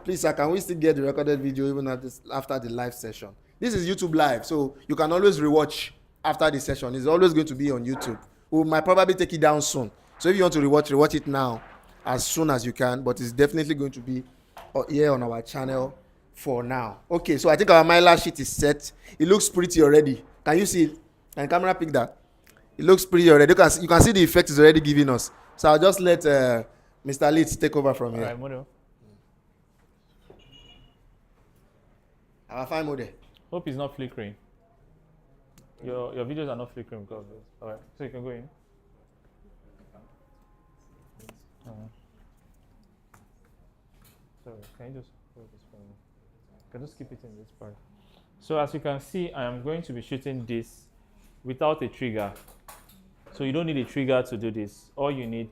Please, sir, can we still get the recorded video even after the live session? This is YouTube Live, so you can always rewatch after the session. It's always going to be on YouTube. We might probably take it down soon. So if you want to rewatch it now as soon as you can, but it's definitely going to be here on our channel for now. Okay, so I think our mylar sheet is set. It looks pretty already. Can you see it? Can camera pick that? It looks pretty already. You can see the effect is already giving us. So I'll just let Mr. Litt take over from here. All right, model. Our fine model. Hope it's not flickering. Your videos are not flickering because of this. All right, so you can go in. Sorry, can you just hold this for me? You can just keep it in this part. So as you can see, I am going to be shooting this without a trigger. So you don't need a trigger to do this. All you need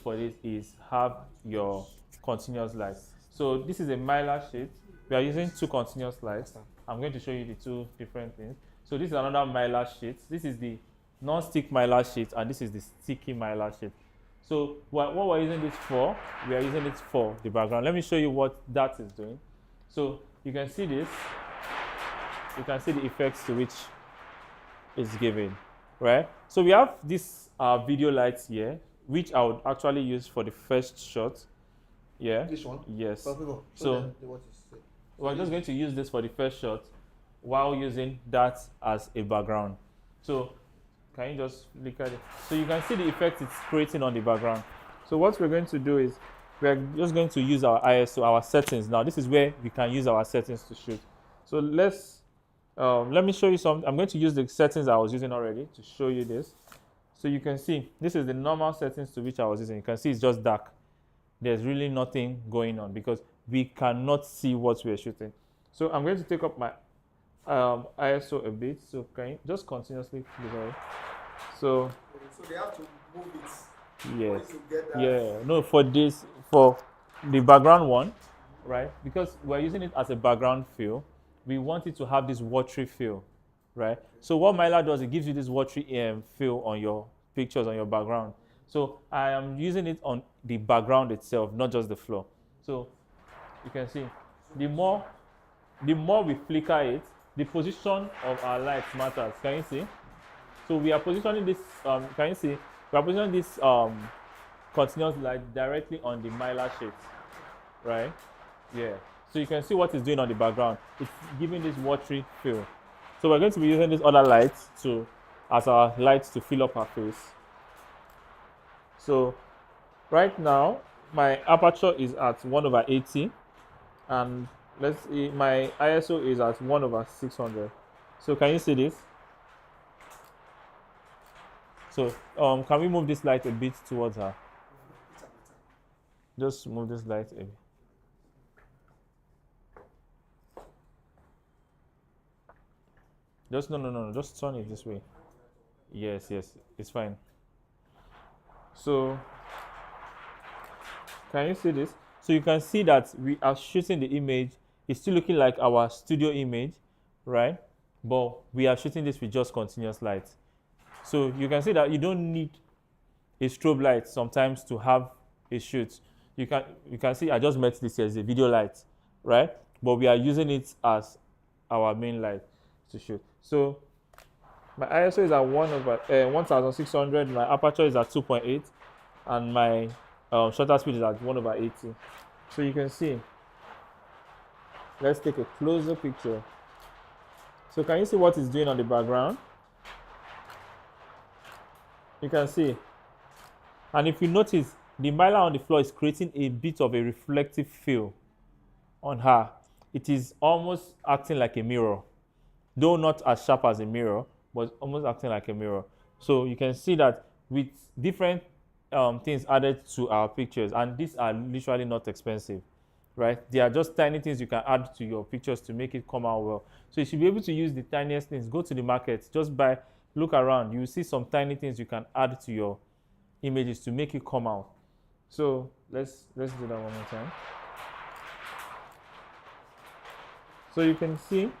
for this is have your continuous light. So this is a mylar sheet. We are using 2 continuous lights. I'm going to show you the 2 different things. So this is another mylar sheet. This is the non-stick mylar sheet, and this is the sticky mylar sheet. So what we're using this for, we are using it for the background. Let me show you what that is doing. So you can see this. You can see the effects to which it's giving, right? So we have this video lights here, which I would actually use for the first shot. Yeah. This one? Yes. So we're just going to use this for the first shot while using that as a background. So can you just look at it? So you can see the effect it's creating on the background. So what we're going to do is we're just going to use our ISO, our settings. Now this is where we can use our settings to shoot. So let me show you some. I'm going to use the settings I was using already to show you this. So you can see this is the normal settings to which I was using. You can see it's just dark. There's really nothing going on because we cannot see what we're shooting. So I'm going to take up my ISO a bit. So can you just continuously click on it? So they have to move it. Yes. To get that. Yeah. No, for the background one, right? Because we're using it as a background fill, we want it to have this watery feel, right? So what mylar does, it gives you this watery feel on your pictures, on your background. So I am using it on the background itself, not just the floor. So you can see, the more we flicker it, the position of our lights matters. Can you see? So we are positioning this, can you see? We are positioning this continuous light directly on the mylar sheet, right? Yeah. So you can see what it's doing on the background. It's giving this watery feel. So we're going to be using this other light as our lights to fill up our face. So right now, my aperture is at 1/80, and let's see, my ISO is at 1/600. So can you see this? So can we move this light a bit towards her? Just move this light a bit. Just no, just turn it this way. Yes, it's fine. So can you see this? So you can see that we are shooting the image. It's still looking like our studio image, right? But we are shooting this with just continuous light. So you can see that you don't need a strobe light sometimes to have a shoot. You can see I just met this here as a video light, right? but we are using it as our main light to shoot. So my ISO is at 1600, my aperture is at 2.8, and my shutter speed is at 1/80. So you can see. Let's take a closer picture. So can you see what it's doing on the background? You can see. And if you notice, the mylar on the floor is creating a bit of a reflective feel on her. It is almost acting like a mirror, though not as sharp as a mirror, but almost acting like a mirror. So you can see that with different things added to our pictures, and these are literally not expensive, right? They are just tiny things you can add to your pictures to make it come out well. So you should be able to use the tiniest things. Go to the market, just buy, look around. You see some tiny things you can add to your images to make it come out. So let's do that one more time. So you can see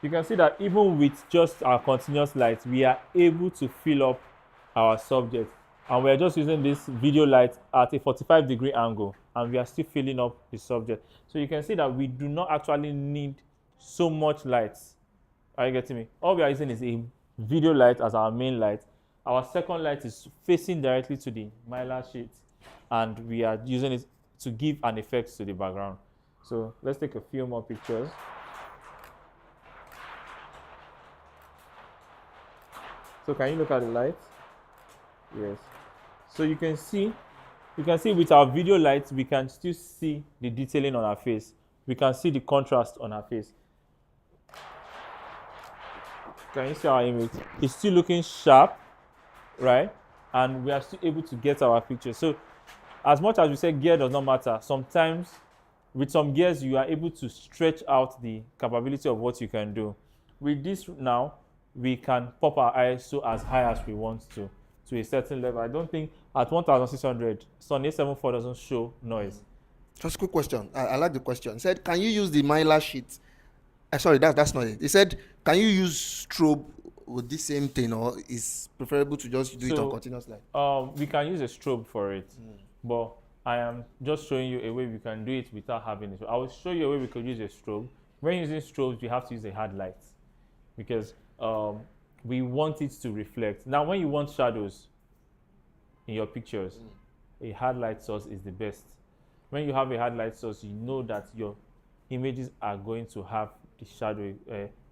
that even with just our continuous light, we are able to fill up our subject. And we are just using this video light at a 45-degree angle, and we are still filling up the subject. So you can see that we do not actually need so much light. Are you getting me? All we are using is a video light as our main light. Our second light is facing directly to the mylar sheet, and we are using it to give an effect to the background. So let's take a few more pictures. So can you look at the light? Yes. So you can see with our video lights, we can still see the detailing on our face. We can see the contrast on our face. Can you see our image? It's still looking sharp, right? And we are still able to get our picture. So as much as we say gear does not matter, sometimes with some gears, you are able to stretch out the capability of what you can do. With this now, we can pop our ISO as high as we want to a certain level. I don't think at 1600, Sony A74 doesn't show noise. Just a quick question. I like the question. It said, can you use the mylar sheet? Sorry, that's not it. It said, can you use strobe with the same thing, or is preferable to just do it on continuous light? We can use a strobe for it, but I am just showing you a way we can do it without having it. I will show you a way we could use a strobe. When using strobes, you have to use a hard light because we want it to reflect. Now, when you want shadows in your pictures, a hard light source is the best. When you have a hard light source, you know that your images are going to have the shadow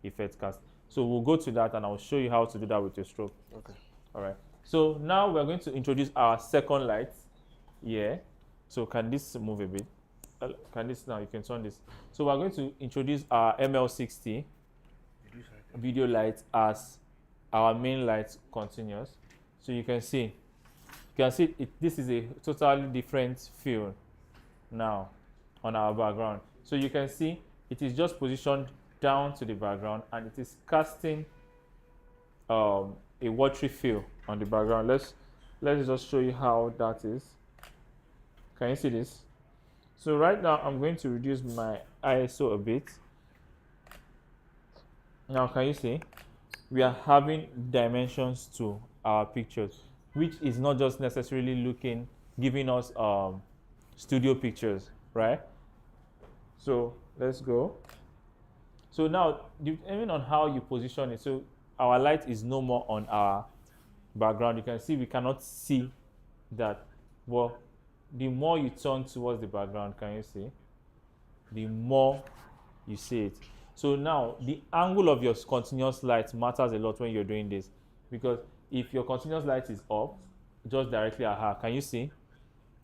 effect cast. So we'll go to that, and I'll show you how to do that with your strobe. Okay. All right. So now we're going to introduce our second light. Yeah. So can this move a bit? Can this now? You can turn this. So we're going to introduce our ML60 video light as our main light continuous. So you can see this is a totally different feel now on our background. So you can see it is just positioned down to the background, and it is casting a watery feel on the background. Let's just show you how that is. Can you see this? So right now I'm going to reduce my ISO a bit. Now can you see we are having dimensions to our pictures, which is not just necessarily giving us studio pictures, right? So let's go. So now, depending on how you position it, so our light is no more on our background. You can see we cannot see that. Well, the more you turn towards the background, can you see? The more you see it. So now, the angle of your continuous light matters a lot when you're doing this, because if your continuous light is up, just directly at her, can you see?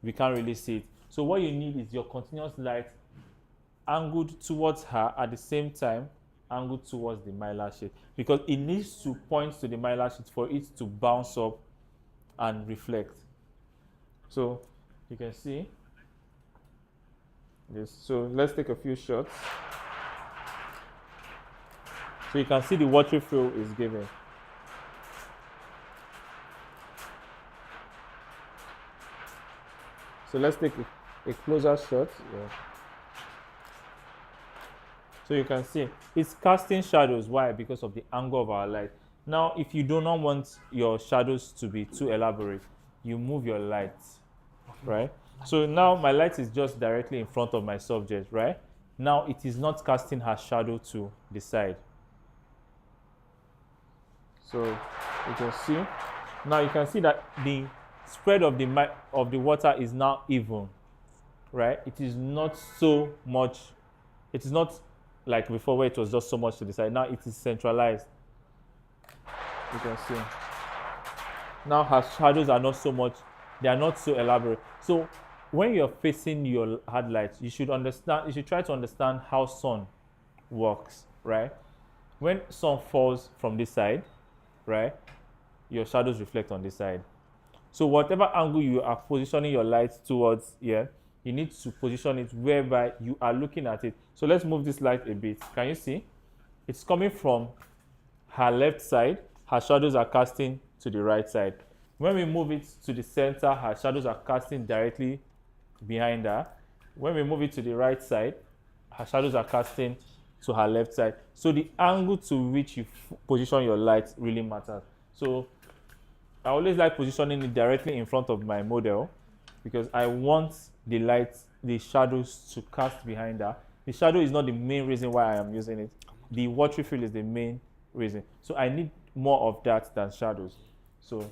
We can't really see it. So what you need is your continuous light angled towards her, at the same time angled towards the mylar sheet, because it needs to point to the mylar sheet for it to bounce up and reflect. So you can see this. So let's take a few shots. So you can see the watery feel is given. So let's take a closer shot. Yeah. So you can see it's casting shadows. Why? Because of the angle of our light. Now, if you do not want your shadows to be too elaborate, you move your light, right? So now my light is just directly in front of my subject, right? now it is not casting her shadow to the side. So you can see, now you can see that the spread of the water is now even, right? It is not so much, it is not like before where it was just so much to the side. Now it is centralized. You can see. Now her shadows are not so much, they are not so elaborate. So when you're facing your hard lights, you should try to understand how sun works, right? When sun falls from this side, right, your shadows reflect on this side. So whatever angle you are positioning your light towards here, you need to position it whereby you are looking at it. So let's move this light a bit. Can you see? It's coming from her left side. Her shadows are casting to the right side. When we move it to the center, her shadows are casting directly behind her. When we move it to the right side, her shadows are casting to her left side. So the angle to which you position your light really matters. So I always like positioning it directly in front of my model because I want the shadows to cast behind her. The shadow is not the main reason why I am using it. The watery fill is the main reason. So I need more of that than shadows. So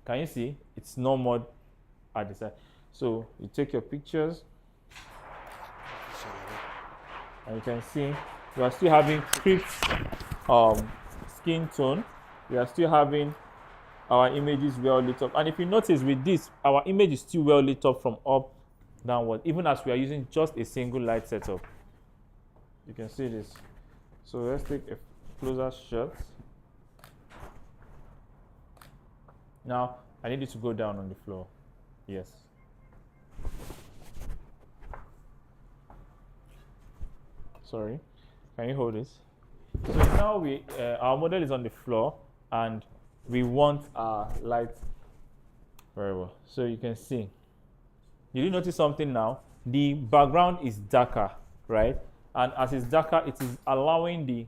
can you see? It's no more at the side. So you take your pictures and you can see we are still having crisp skin tone. We are still having our images well lit up. And if you notice with this, our image is still well lit up from up downward, even as we are using just a single light setup. You can see this. So let's take a closer shot. Now I need you to go down on the floor. Yes. Sorry. Can you hold this? So now our model is on the floor and we want our light very well. So you can see. Did you notice something now? The background is darker, right? And as it's darker, it is allowing the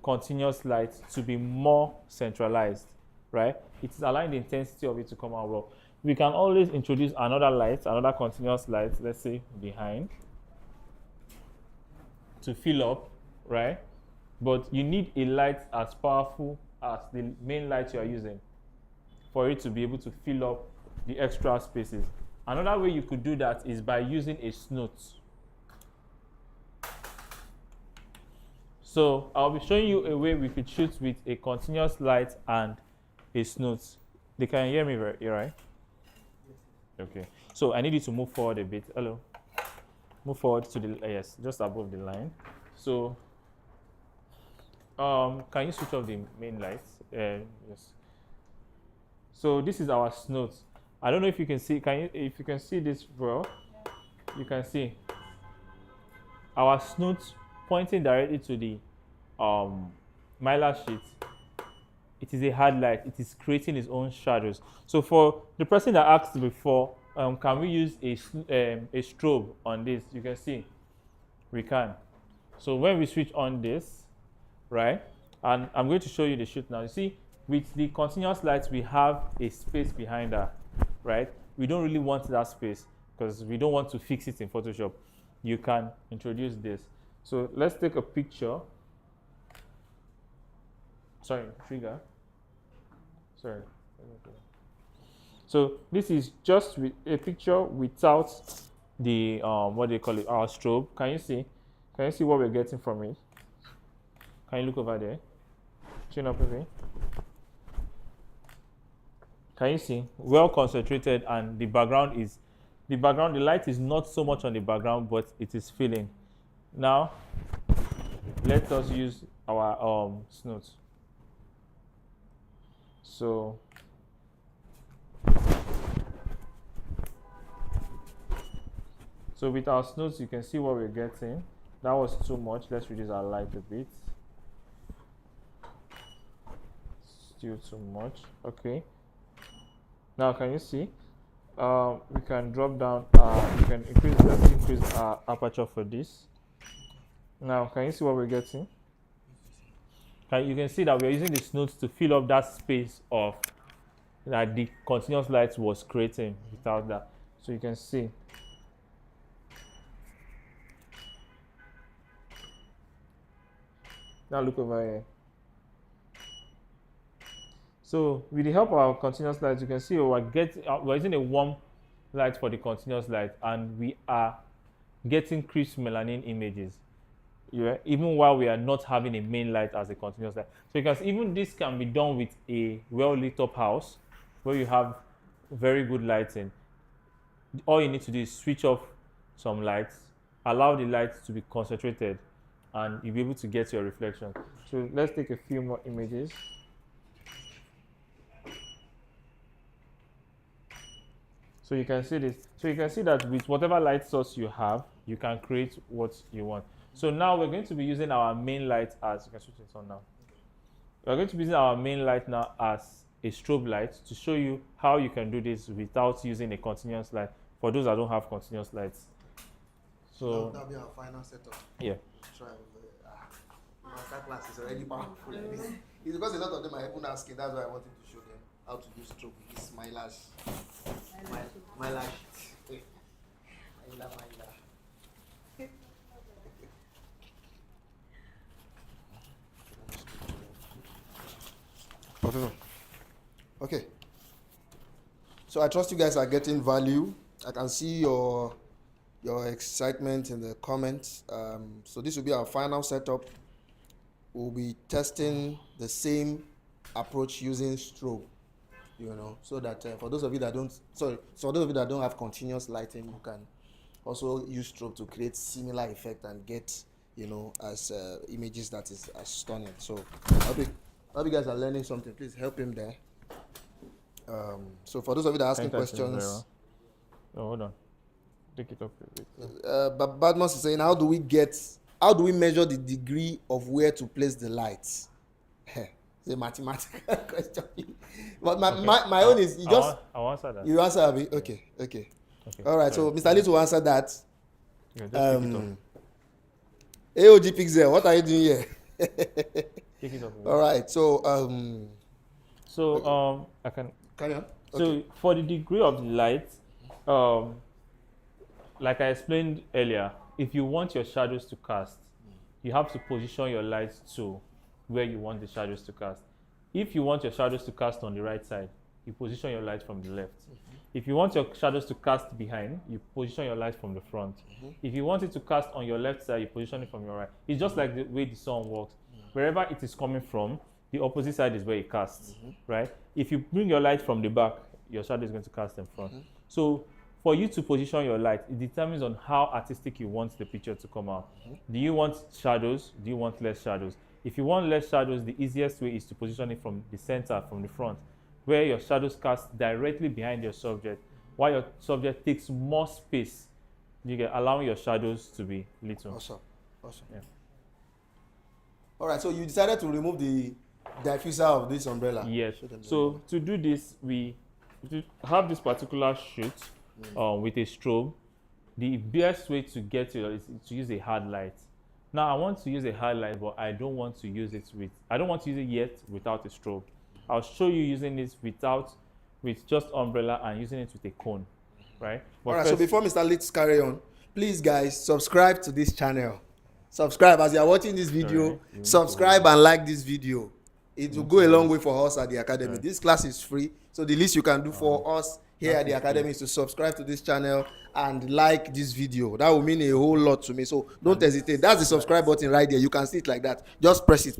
continuous light to be more centralized, right? It is allowing the intensity of it to come out well. We can always introduce another light, another continuous light, let's say behind, to fill up, right? But you need a light as powerful as the main light you are using for it to be able to fill up the extra spaces. Another way you could do that is by using a snoot. So I'll be showing you a way we could shoot with a continuous light and a snoot. They can hear me right? Okay. So I need you to move forward a bit. Hello. Move forward to the yes, just above the line. So can you switch off the main lights? Yes. So this is our snoot. I don't know if you can see. If you can see this well, you can see our snoot pointing directly to the mylar sheet. It is a hard light. It is creating its own shadows. So for the person that asked before, can we use a strobe on this? You can see we can. So when we switch on this, right, and I'm going to show you the shoot now. You see, with the continuous lights, we have a space behind her, right? We don't really want that space because we don't want to fix it in Photoshop. You can introduce this. So let's take a picture. Sorry, trigger. Sorry. So this is just with a picture without the what do you call it? Our strobe. Can you see? Can you see what we're getting from it? Can you look over there? Chin up a bit. Can you see? Well concentrated, and the light is not so much on the background, but it is filling. Now, let us use our snoot. So with our snoots, you can see what we're getting. That was too much. Let's reduce our light a bit. Still too much. Okay. Now, can you see? We can drop down. We can increase. Let's increase our aperture for this. Now, can you see what we're getting? You can see that we're using the snoots to fill up that space of that the continuous light was creating without that. So you can see. Now look over here. So with the help of our continuous light, you can see we're using a warm light for the continuous light, and we are getting crisp melanin images. Yeah, even while we are not having a main light as a continuous light. So because even this can be done with a well lit up house where you have very good lighting. All you need to do is switch off some lights, allow the lights to be concentrated, and you'll be able to get your reflection. So let's take a few more images. So you can see this. So you can see that with whatever light source you have, you can create what you want. So now we're going to be using our main light as, you can switch it on now. We're going to be using our main light now as a strobe light to show you how you can do this without using a continuous light for those that don't have continuous lights. So that'll be our final setup. Yeah. Try Masterclass is already powerful. It's because a lot of them are even asking. That's why I wanted to show them how to do strobe with this my lash. My lash. Okay. So I trust you guys are getting value. I can see your excitement in the comments. So this will be our final setup. We'll be testing the same approach using strobe, so that for those of you that don't have continuous lighting, you can also use strobe to create similar effect and get as images that is as stunning. So I hope you guys are learning something. Please help him there. So for those of you that are asking questions, hold on, take it up a bit. But Badmus is saying, how do we measure the degree of where to place the lights? It's a mathematical question. But my own is I'll answer that. You answer me? Okay. All right. So Mr. Litt will answer that. Yeah, just take it up. AOG Pixel, what are you doing here? Take it up. All right. So I can carry on. So for the degree of the light, like I explained earlier, if you want your shadows to cast, you have to position your lights to where you want the shadows to cast. If you want your shadows to cast on the right side, you position your light from the left. If you want your shadows to cast behind, you position your light from the front. If you want it to cast on your left side, you position it from your right. It's just like the way the sun works. Wherever it is coming from, the opposite side is where it casts, right? If you bring your light from the back, your shadow is going to cast in front. So for you to position your light, it determines on how artistic you want the picture to come out. Do you want shadows? Do you want less shadows? If you want less shadows, the easiest way is to position it from the center, from the front, where your shadows cast directly behind your subject, while your subject takes more space. You get allowing your shadows to be little. Awesome. Yeah. All right. So you decided to remove the diffuser of this umbrella. Yes. So to do this, we have this particular shoot with a strobe. The best way to get it is to use a hard light. Now I want to use a highlight, but I don't want to use it yet without a strobe. I'll show you using this with just umbrella and using it with a cone, right? But all right, so before Mr. Litt carry on, please guys, subscribe to this channel. Subscribe as you are watching this video. Subscribe and like this video. It will go a long way for us at the academy. This class is free, so the least you can do for us here at the academy is to subscribe to this channel and like this video. That will mean a whole lot to me, so don't hesitate. That's the subscribe button right there. You can see it like that. Just press it.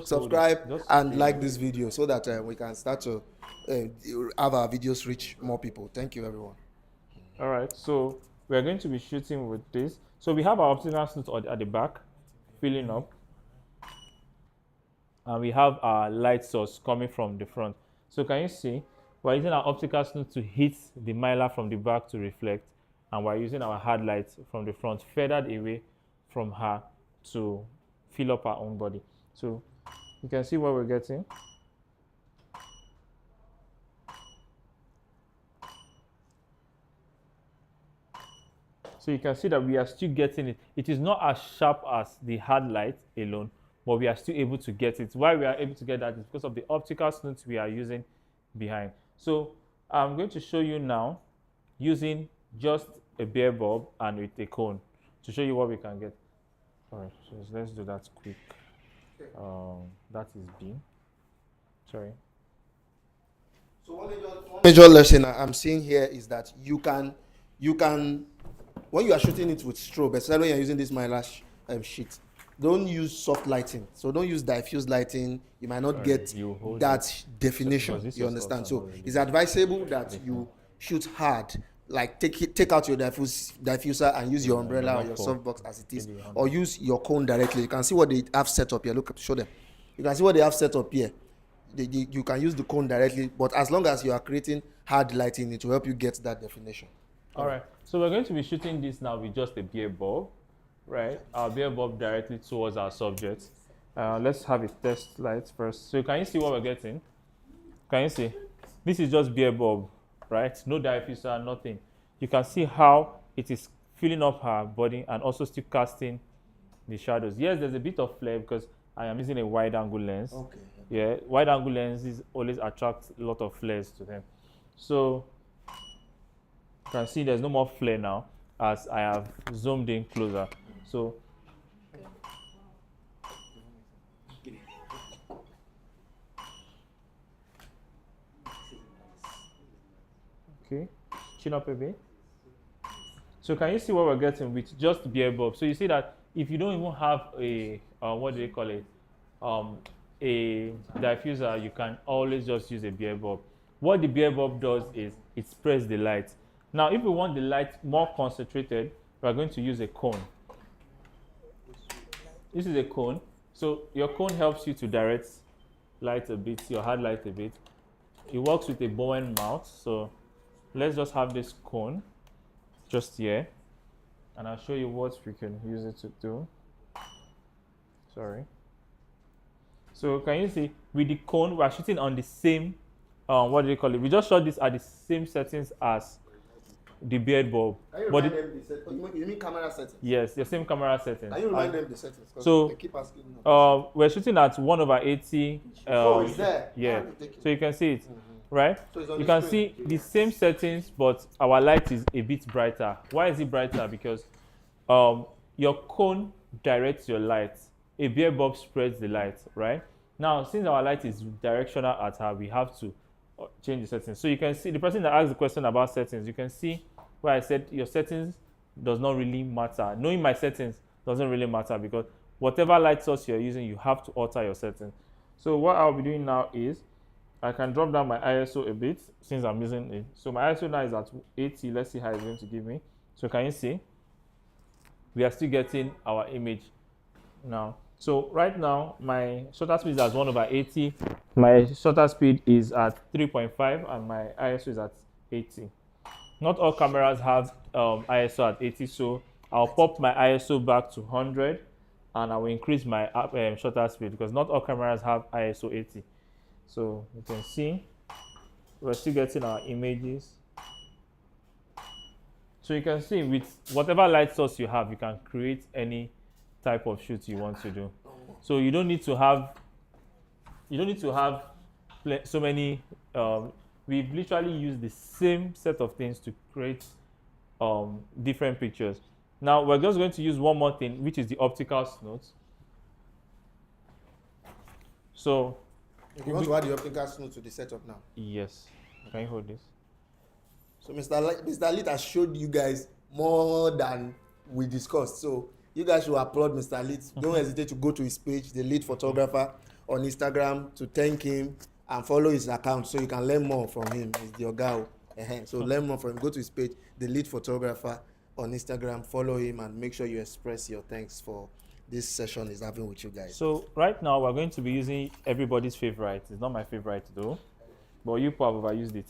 Subscribe and like this video so that we can start to have our videos reach more people. Thank you, everyone. All right, so we're going to be shooting with this. So we have our optical snoot at the back filling up, and we have our light source coming from the front. So can you see we're using our optical snoot to hit the mylar from the back to reflect, and we're using our hard light from the front feathered away from her to fill up our own body. So you can see what we're getting. So you can see that we are still getting it. It is not as sharp as the hard light alone, but we are still able to get it. Why we are able to get that is because of the optical snoot we are using behind. So I'm going to show you now using just a bare bulb and with a cone to show you what we can get. All right, so let's do that quick. That is B. Sorry. So one major lesson I'm seeing here is that you can, when you are shooting it with strobe, especially when you're using this mylar sheet, don't use soft lighting. So don't use diffuse lighting. You might not get that definition. You understand? So it's advisable that you shoot hard. Like take out your diffuser and use your umbrella or your softbox as it is, or use your cone directly. You can see what they have set up here. Look, show them. You can see what they have set up here. You can use the cone directly, but as long as you are creating hard lighting, it will help you get that definition. All right. So we're going to be shooting this now with just a beer bulb, right? Our beer bulb directly towards our subject. Let's have a test light first. So can you see what we're getting? Can you see? This is just beer bulb, right? No diffuser, nothing. You can see how it is filling up her body and also still casting the shadows. Yes, there's a bit of flare because I am using a wide angle lens. Okay. Yeah, wide angle lenses always attract a lot of flares to them. So you can see there's no more flare now as I have zoomed in closer. So okay, chin up a bit. So can you see what we're getting with just beer bulb? So you see that if you don't even have a what do they call it, a diffuser, you can always just use a beer bulb. What the beer bulb does is it spreads the light. Now, if we want the light more concentrated, we are going to use a cone. This is a cone. So your cone helps you to direct light a bit, your hard light a bit. It works with a Bowen mount. So let's just have this cone just here, and I'll show you what we can use it to do. Sorry. So can you see with the cone, we are shooting on the same, what do you call it? We just shot this at the same settings as the beard bulb. Can you remind them the settings? You mean camera settings? Yes, the same camera settings. Can you remind them the settings? So they keep asking. we're shooting at 1/80. Oh, it's there. Yeah. So you can see it, right? So you can see the same settings, but our light is a bit brighter. Why is it brighter? Because your cone directs your light. A beer bulb spreads the light, right? Now, since our light is directional at her, we have to change the settings. So you can see the person that asked the question about settings, you can see where I said your settings does not really matter. Knowing my settings doesn't really matter because whatever light source you're using, you have to alter your settings. So what I'll be doing now is I can drop down my ISO a bit since I'm using it. So my ISO now is at 80. Let's see how it's going to give me. So can you see? We are still getting our image now. So right now, my shutter speed is at 1/80. My shutter speed is at 3.5 and my ISO is at 80. Not all cameras have ISO at 80, so I'll pop my ISO back to 100 and I will increase my shutter speed because not all cameras have ISO 80. So you can see we're still getting our images. So you can see with whatever light source you have, you can create any type of shoot you want to do. So you don't need to have so many. We've literally used the same set of things to create different pictures. Now we're just going to use one more thing, which is the optical snoots. So you want to add the optical snoot to the setup now? Yes. Can you hold this? So Mr. Litt has showed you guys more than we discussed. So you guys should applaud Mr. Litt. Don't hesitate to go to his page, the Litt Photographer, on Instagram to thank him and follow his account so you can learn more from him. He's the Ogao. So learn more from him. Go to his page, the Litt Photographer, on Instagram. Follow him and make sure you express your thanks for this session he's having with you guys. So right now we're going to be using everybody's favorite. It's not my favorite though, but you probably have overused it.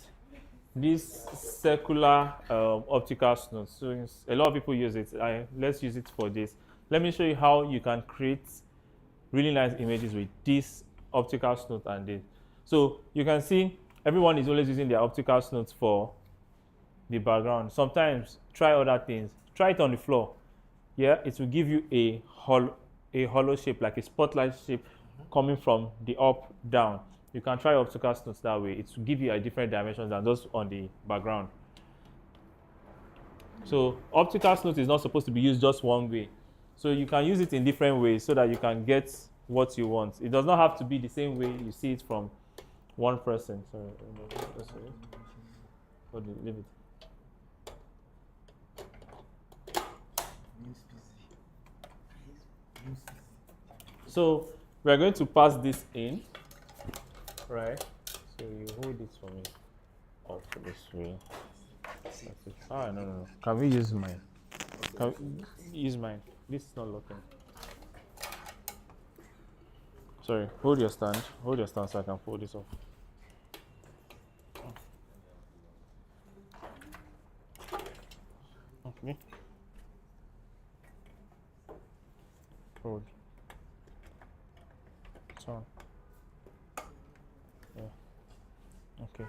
This circular optical snoot. So a lot of people use it. Let's use it for this. Let me show you how you can create really nice images with this optical snoot and this. So you can see everyone is always using their optical snoots for the background. Sometimes try other things. Try it on the floor. Yeah, it will give you a hollow shape, like a spotlight shape coming from the up down. You can try optical snoots that way. It will give you a different dimension than those on the background. So optical snoot is not supposed to be used just one way. So you can use it in different ways so that you can get what you want. It does not have to be the same way you see it from one person. Sorry, leave it. So we're going to pass this in, right? So you hold it for me up this way. Ah, no. Can we use mine? Can we use mine? This is not locking. Sorry, hold your stand. Hold your stand so I can pull this off. Okay. Hold. Turn. Yeah. Okay.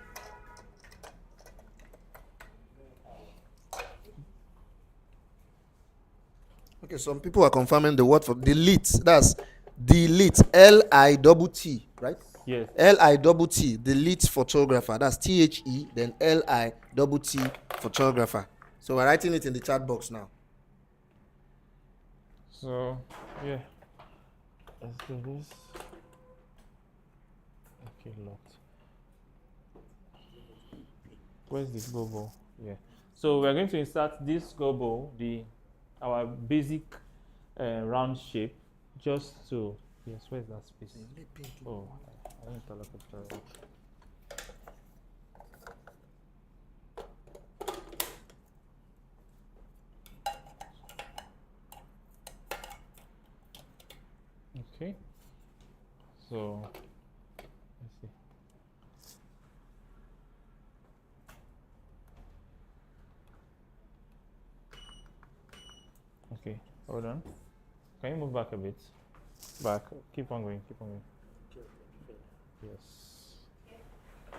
Okay, some people are confirming the word for delete. That's delete. Litt, right? Yes. Litt, delete photographer. That's THE, then Litt photographer. So we're writing it in the chat box now. So, yeah. Let's do this. Okay, lot. Where's this gobo? Yeah. So we're going to insert this gobo, our basic round shape, just to yes. Where's that space? Oh, I need to look at that. Okay. So let's see. Okay, hold on. Can you move back a bit? Back. Keep on going. Keep on going. Yes.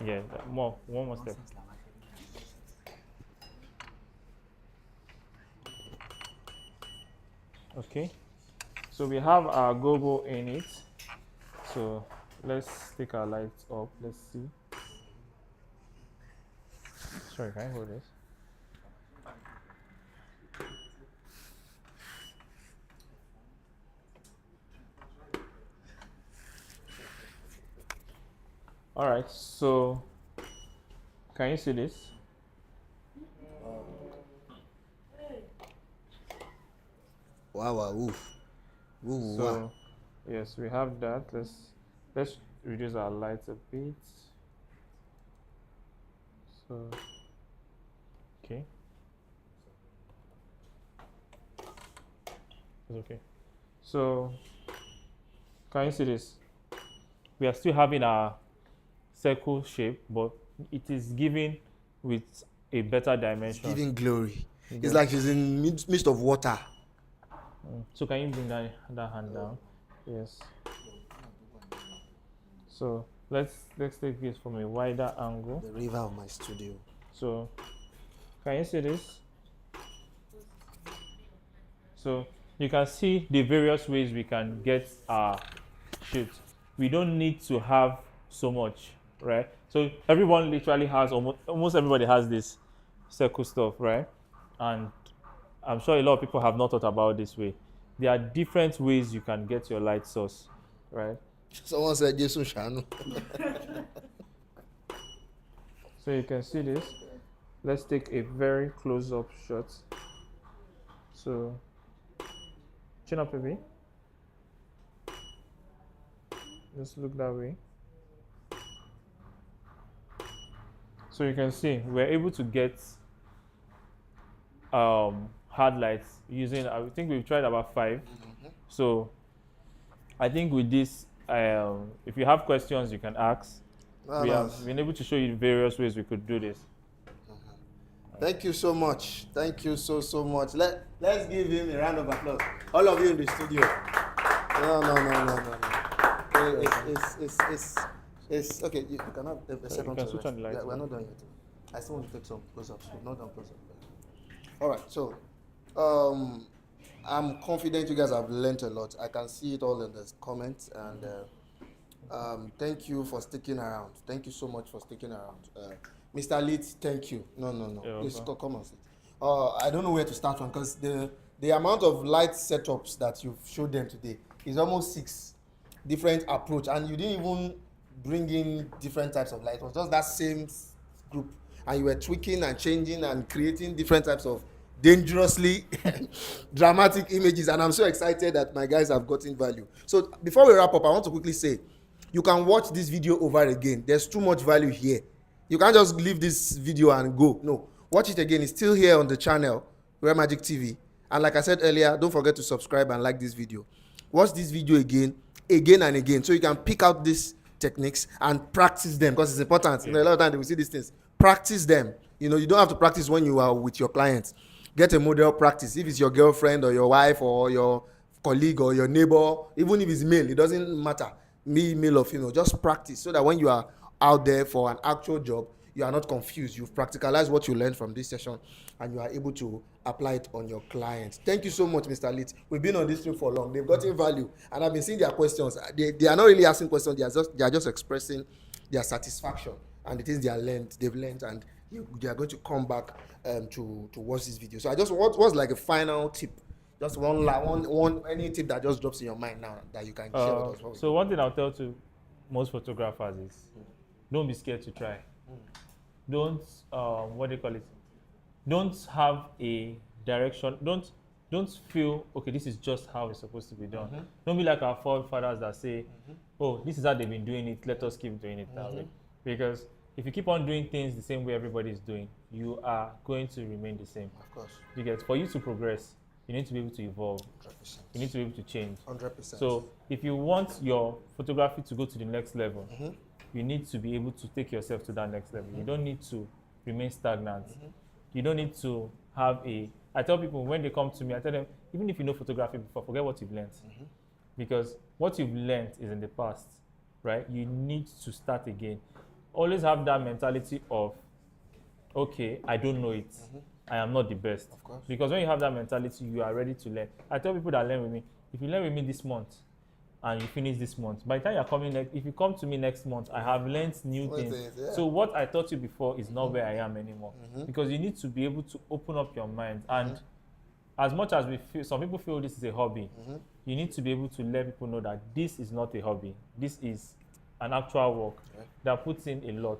Yeah. More. One more step. Okay. So we have our gobo in it. So let's take our lights up. Let's see. Sorry, can I hold this? All right, so can you see this? Wow. Oof. Ooh, So wow. yes, we have that. Let's reduce our lights a bit. So okay. It's okay. So can you see this? We are still having our circle shape, but it is given with a better dimension. It's giving glory. It's like she's in midst of water. So can you bring that hand down? Yes. So let's take this from a wider angle. The river of my studio. So can you see this? So you can see the various ways we can get our shoot. We don't need to have so much, right? So everyone literally has almost everybody has this circle stuff, right? And I'm sure a lot of people have not thought about this way. There are different ways you can get your light source, right? Someone said Jesus Shanu. So you can see this. Let's take a very close-up shot. So chin up a bit. Just look that way. So you can see we're able to get hard lights using, I think we've tried about 5. So I think with this, if you have questions, you can ask. We have been able to show you various ways we could do this. Thank you so much. Thank you so much. Let's give him a round of applause. All of you in the studio. No. It's okay. You can have a second. You can switch on the lights. Yeah, we're not done yet. I still want to take some close-ups. We're not done close-up. All right. So, I'm confident you guys have learned a lot. I can see it all in the comments, and thank you for sticking around. Thank you so much for sticking around. Mr. Litt, thank you. No. Please come and sit. I don't know where to start from because the the amount of light setups that you've showed them today is almost 6 different approach, and you didn't even bring in different types of light. It was just that same group, and you were tweaking and changing and creating different types of dangerously dramatic images, and I'm so excited that my guys have gotten value. So before we wrap up, I want to quickly say you can watch this video over again. There's too much value here. You can't just leave this video and go. No, watch it again. It's still here on the channel, Rare Magic TV. And like I said earlier, don't forget to subscribe and like this video. Watch this video again and again, so you can pick out these techniques and practice them, because it's important. You know, a lot of times we see these things. Practice them. You know, you don't have to practice when you are with your clients. Get a model practice. If it's your girlfriend or your wife or your colleague or your neighbor, even if it's male, it doesn't matter. Male or female, just practice, so that when you are out there for an actual job, you are not confused. You've practicalized what you learned from this session, and you are able to apply it on your clients. Thank you so much, Mr. Litt. We've been on this stream for long. They've gotten value, and I've been seeing their questions. They are not really asking questions. They are just expressing their satisfaction and the things they've learned, and they are going to come back to watch this video. So I just what's like a final tip, just one any tip that just drops in your mind now that you can share with us. So one thing I'll tell to most photographers is don't be scared to try. Don't what do you call it? Don't have a direction. Don't feel okay, this is just how it's supposed to be done. Don't be like our forefathers that say, oh, this is how they've been doing it, let us keep doing it that way. Because if you keep on doing things the same way everybody is doing, you are going to remain the same. Of course. Because for you to progress, you need to be able to evolve. 100%. You need to be able to change. 100%. So if you want your photography to go to the next level, you need to be able to take yourself to that next level. You don't need to remain stagnant. You don't need to have I tell people when they come to me, I tell them, even if you know photography before, forget what you've learned. Because what you've learned is in the past, right? You need to start again. Always have that mentality of, okay, I don't know it. I am not the best. Of course. Because when you have that mentality, you are ready to learn. I tell people that learn with me, if you learn with me this month and you finish this month, by the time you're coming next, if you come to me next month, I have learned new things. Yeah. So what I taught you before is not where I am anymore. Because you need to be able to open up your mind. And as much as we feel, some people feel this is a hobby, you need to be able to let people know that this is not a hobby. This is an actual work that puts in a lot.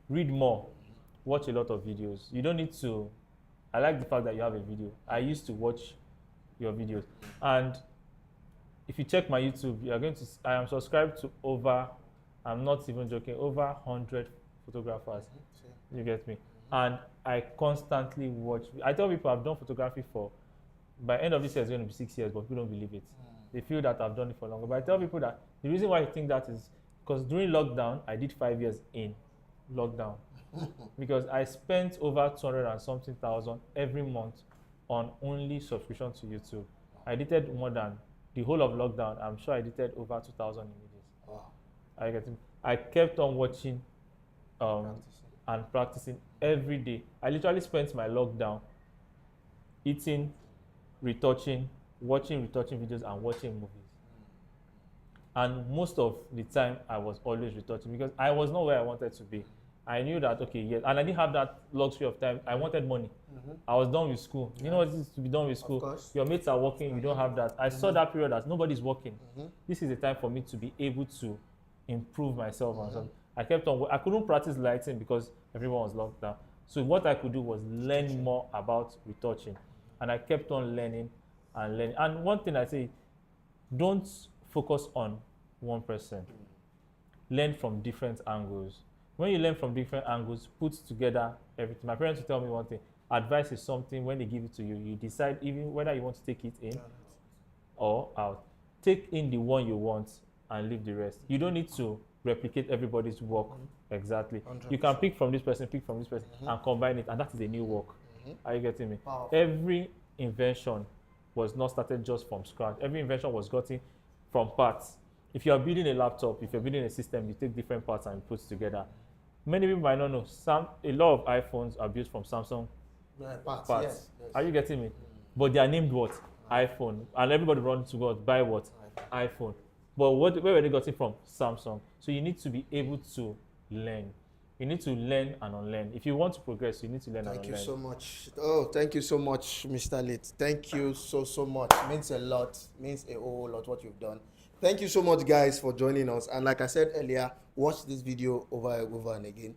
Read more. Watch a lot of videos. You don't need to. I like the fact that you have a video. I used to watch your videos. And if you check my YouTube, you are going to. I am subscribed to over, I'm not even joking, over 100 photographers. You get me? And I constantly watch. I tell people I've done photography for, by end of this year it's going to be 6 years, but people don't believe it. They feel that I've done it for longer. But I tell people that the reason why I think that is because during lockdown, I did 5 years in lockdown. Because I spent over 200 and something thousand every month on only subscription to YouTube. I edited more than the whole of lockdown. I'm sure I edited over 2,000 images. Wow. I kept on watching and practicing every day. I literally spent my lockdown eating, retouching, watching retouching videos, and watching movies. And most of the time, I was always retouching because I was not where I wanted to be. I knew that, okay, yes, and I didn't have that luxury of time. I wanted money. I was done with school. You know what it is to be done with school? Your mates are working, you don't have that. I saw that period as nobody's working. This is a time for me to be able to improve myself. And so I kept on, I couldn't practice lighting because everyone was locked down. So what I could do was learn more about retouching. And I kept on learning and learning. And one thing I say, don't focus on one person. Learn from different angles. When you learn from different angles, put together everything. My parents would tell me one thing. Advice is something, when they give it to you, you decide even whether you want to take it in or out. Take in the one you want and leave the rest. You don't need to replicate everybody's work exactly. 100%. You can pick from this person, and combine it, and that is a new work. Are you getting me? Wow. Every invention was not started just from scratch. Every invention was gotten from parts. If you are building a laptop, if you're building a system, you take different parts and put it together. Many people might not know, a lot of iPhones are built from Samsung parts. Yes. Are you getting me? But they are named what? iPhone. And everybody runs to God, buy what? iPhone. But where were they got it from? Samsung. So you need to be able to learn. You need to learn and unlearn. If you want to progress, you need to learn and unlearn. Thank you so much. Oh, thank you so much, Mr. Litt. Thank you so much. Means a lot. Means a whole lot what you've done. Thank you so much, guys, for joining us. And like I said earlier, watch this video over and over and again.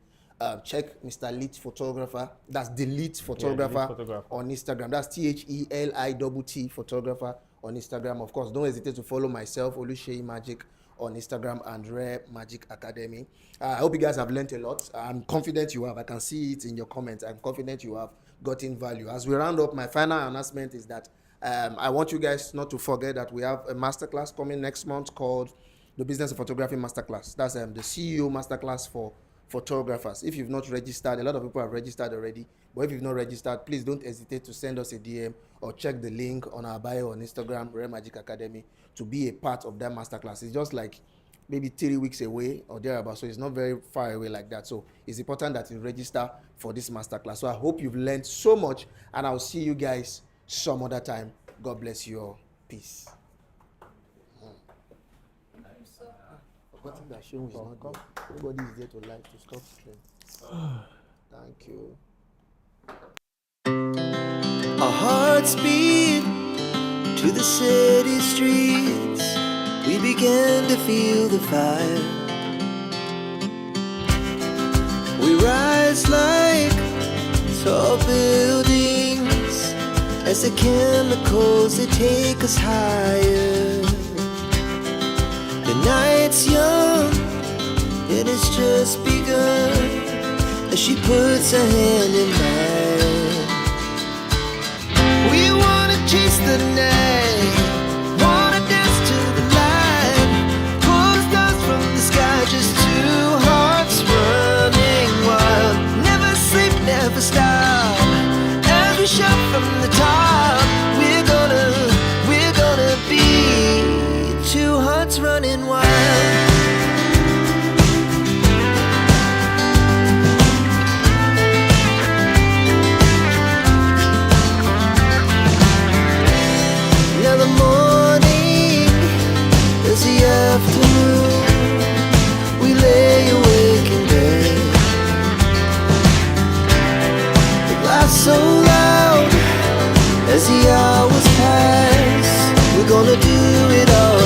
Check Mr. Litt Photographer. That's the Litt Photographer, on Instagram. That's THELITT Photographer on Instagram. Of course, don't hesitate to follow myself, Oluseyi Magic, on Instagram and Rare Magic Academy. I hope you guys have learned a lot. I'm confident you have. I can see it in your comments. I'm confident you have gotten value. As we round up, my final announcement is that I want you guys not to forget that we have a masterclass coming next month called the Business of Photography Masterclass. That's the CEO Masterclass for photographers. If you've not registered, a lot of people have registered already, but if you've not registered, please don't hesitate to send us a DM or check the link on our bio on Instagram, Rare Magic Academy, to be a part of that masterclass. It's just like maybe 3 weeks away or thereabout, so it's not very far away like that. So it's important that you register for this masterclass. So I hope you've learned so much, and I'll see you guys some other time. God bless you all. Peace. Forgotten that show is not good. Nobody is there to like to stop stream. Thank you. Our hearts beat to the city streets. We began to feel the fire. We rise like tall buildings as the chemicals, they take us higher. The night's young, it has just begun as she puts her hand in mine. We wanna chase the night, wanna dance to the light, pull stars from the sky, just two hearts running wild. Never sleep, never stop, as we shout from the top. We're gonna be two hearts running wild. Now the morning is the afternoon. We lay awake in bed. The laugh so loud as the hours pass. We're gonna do it all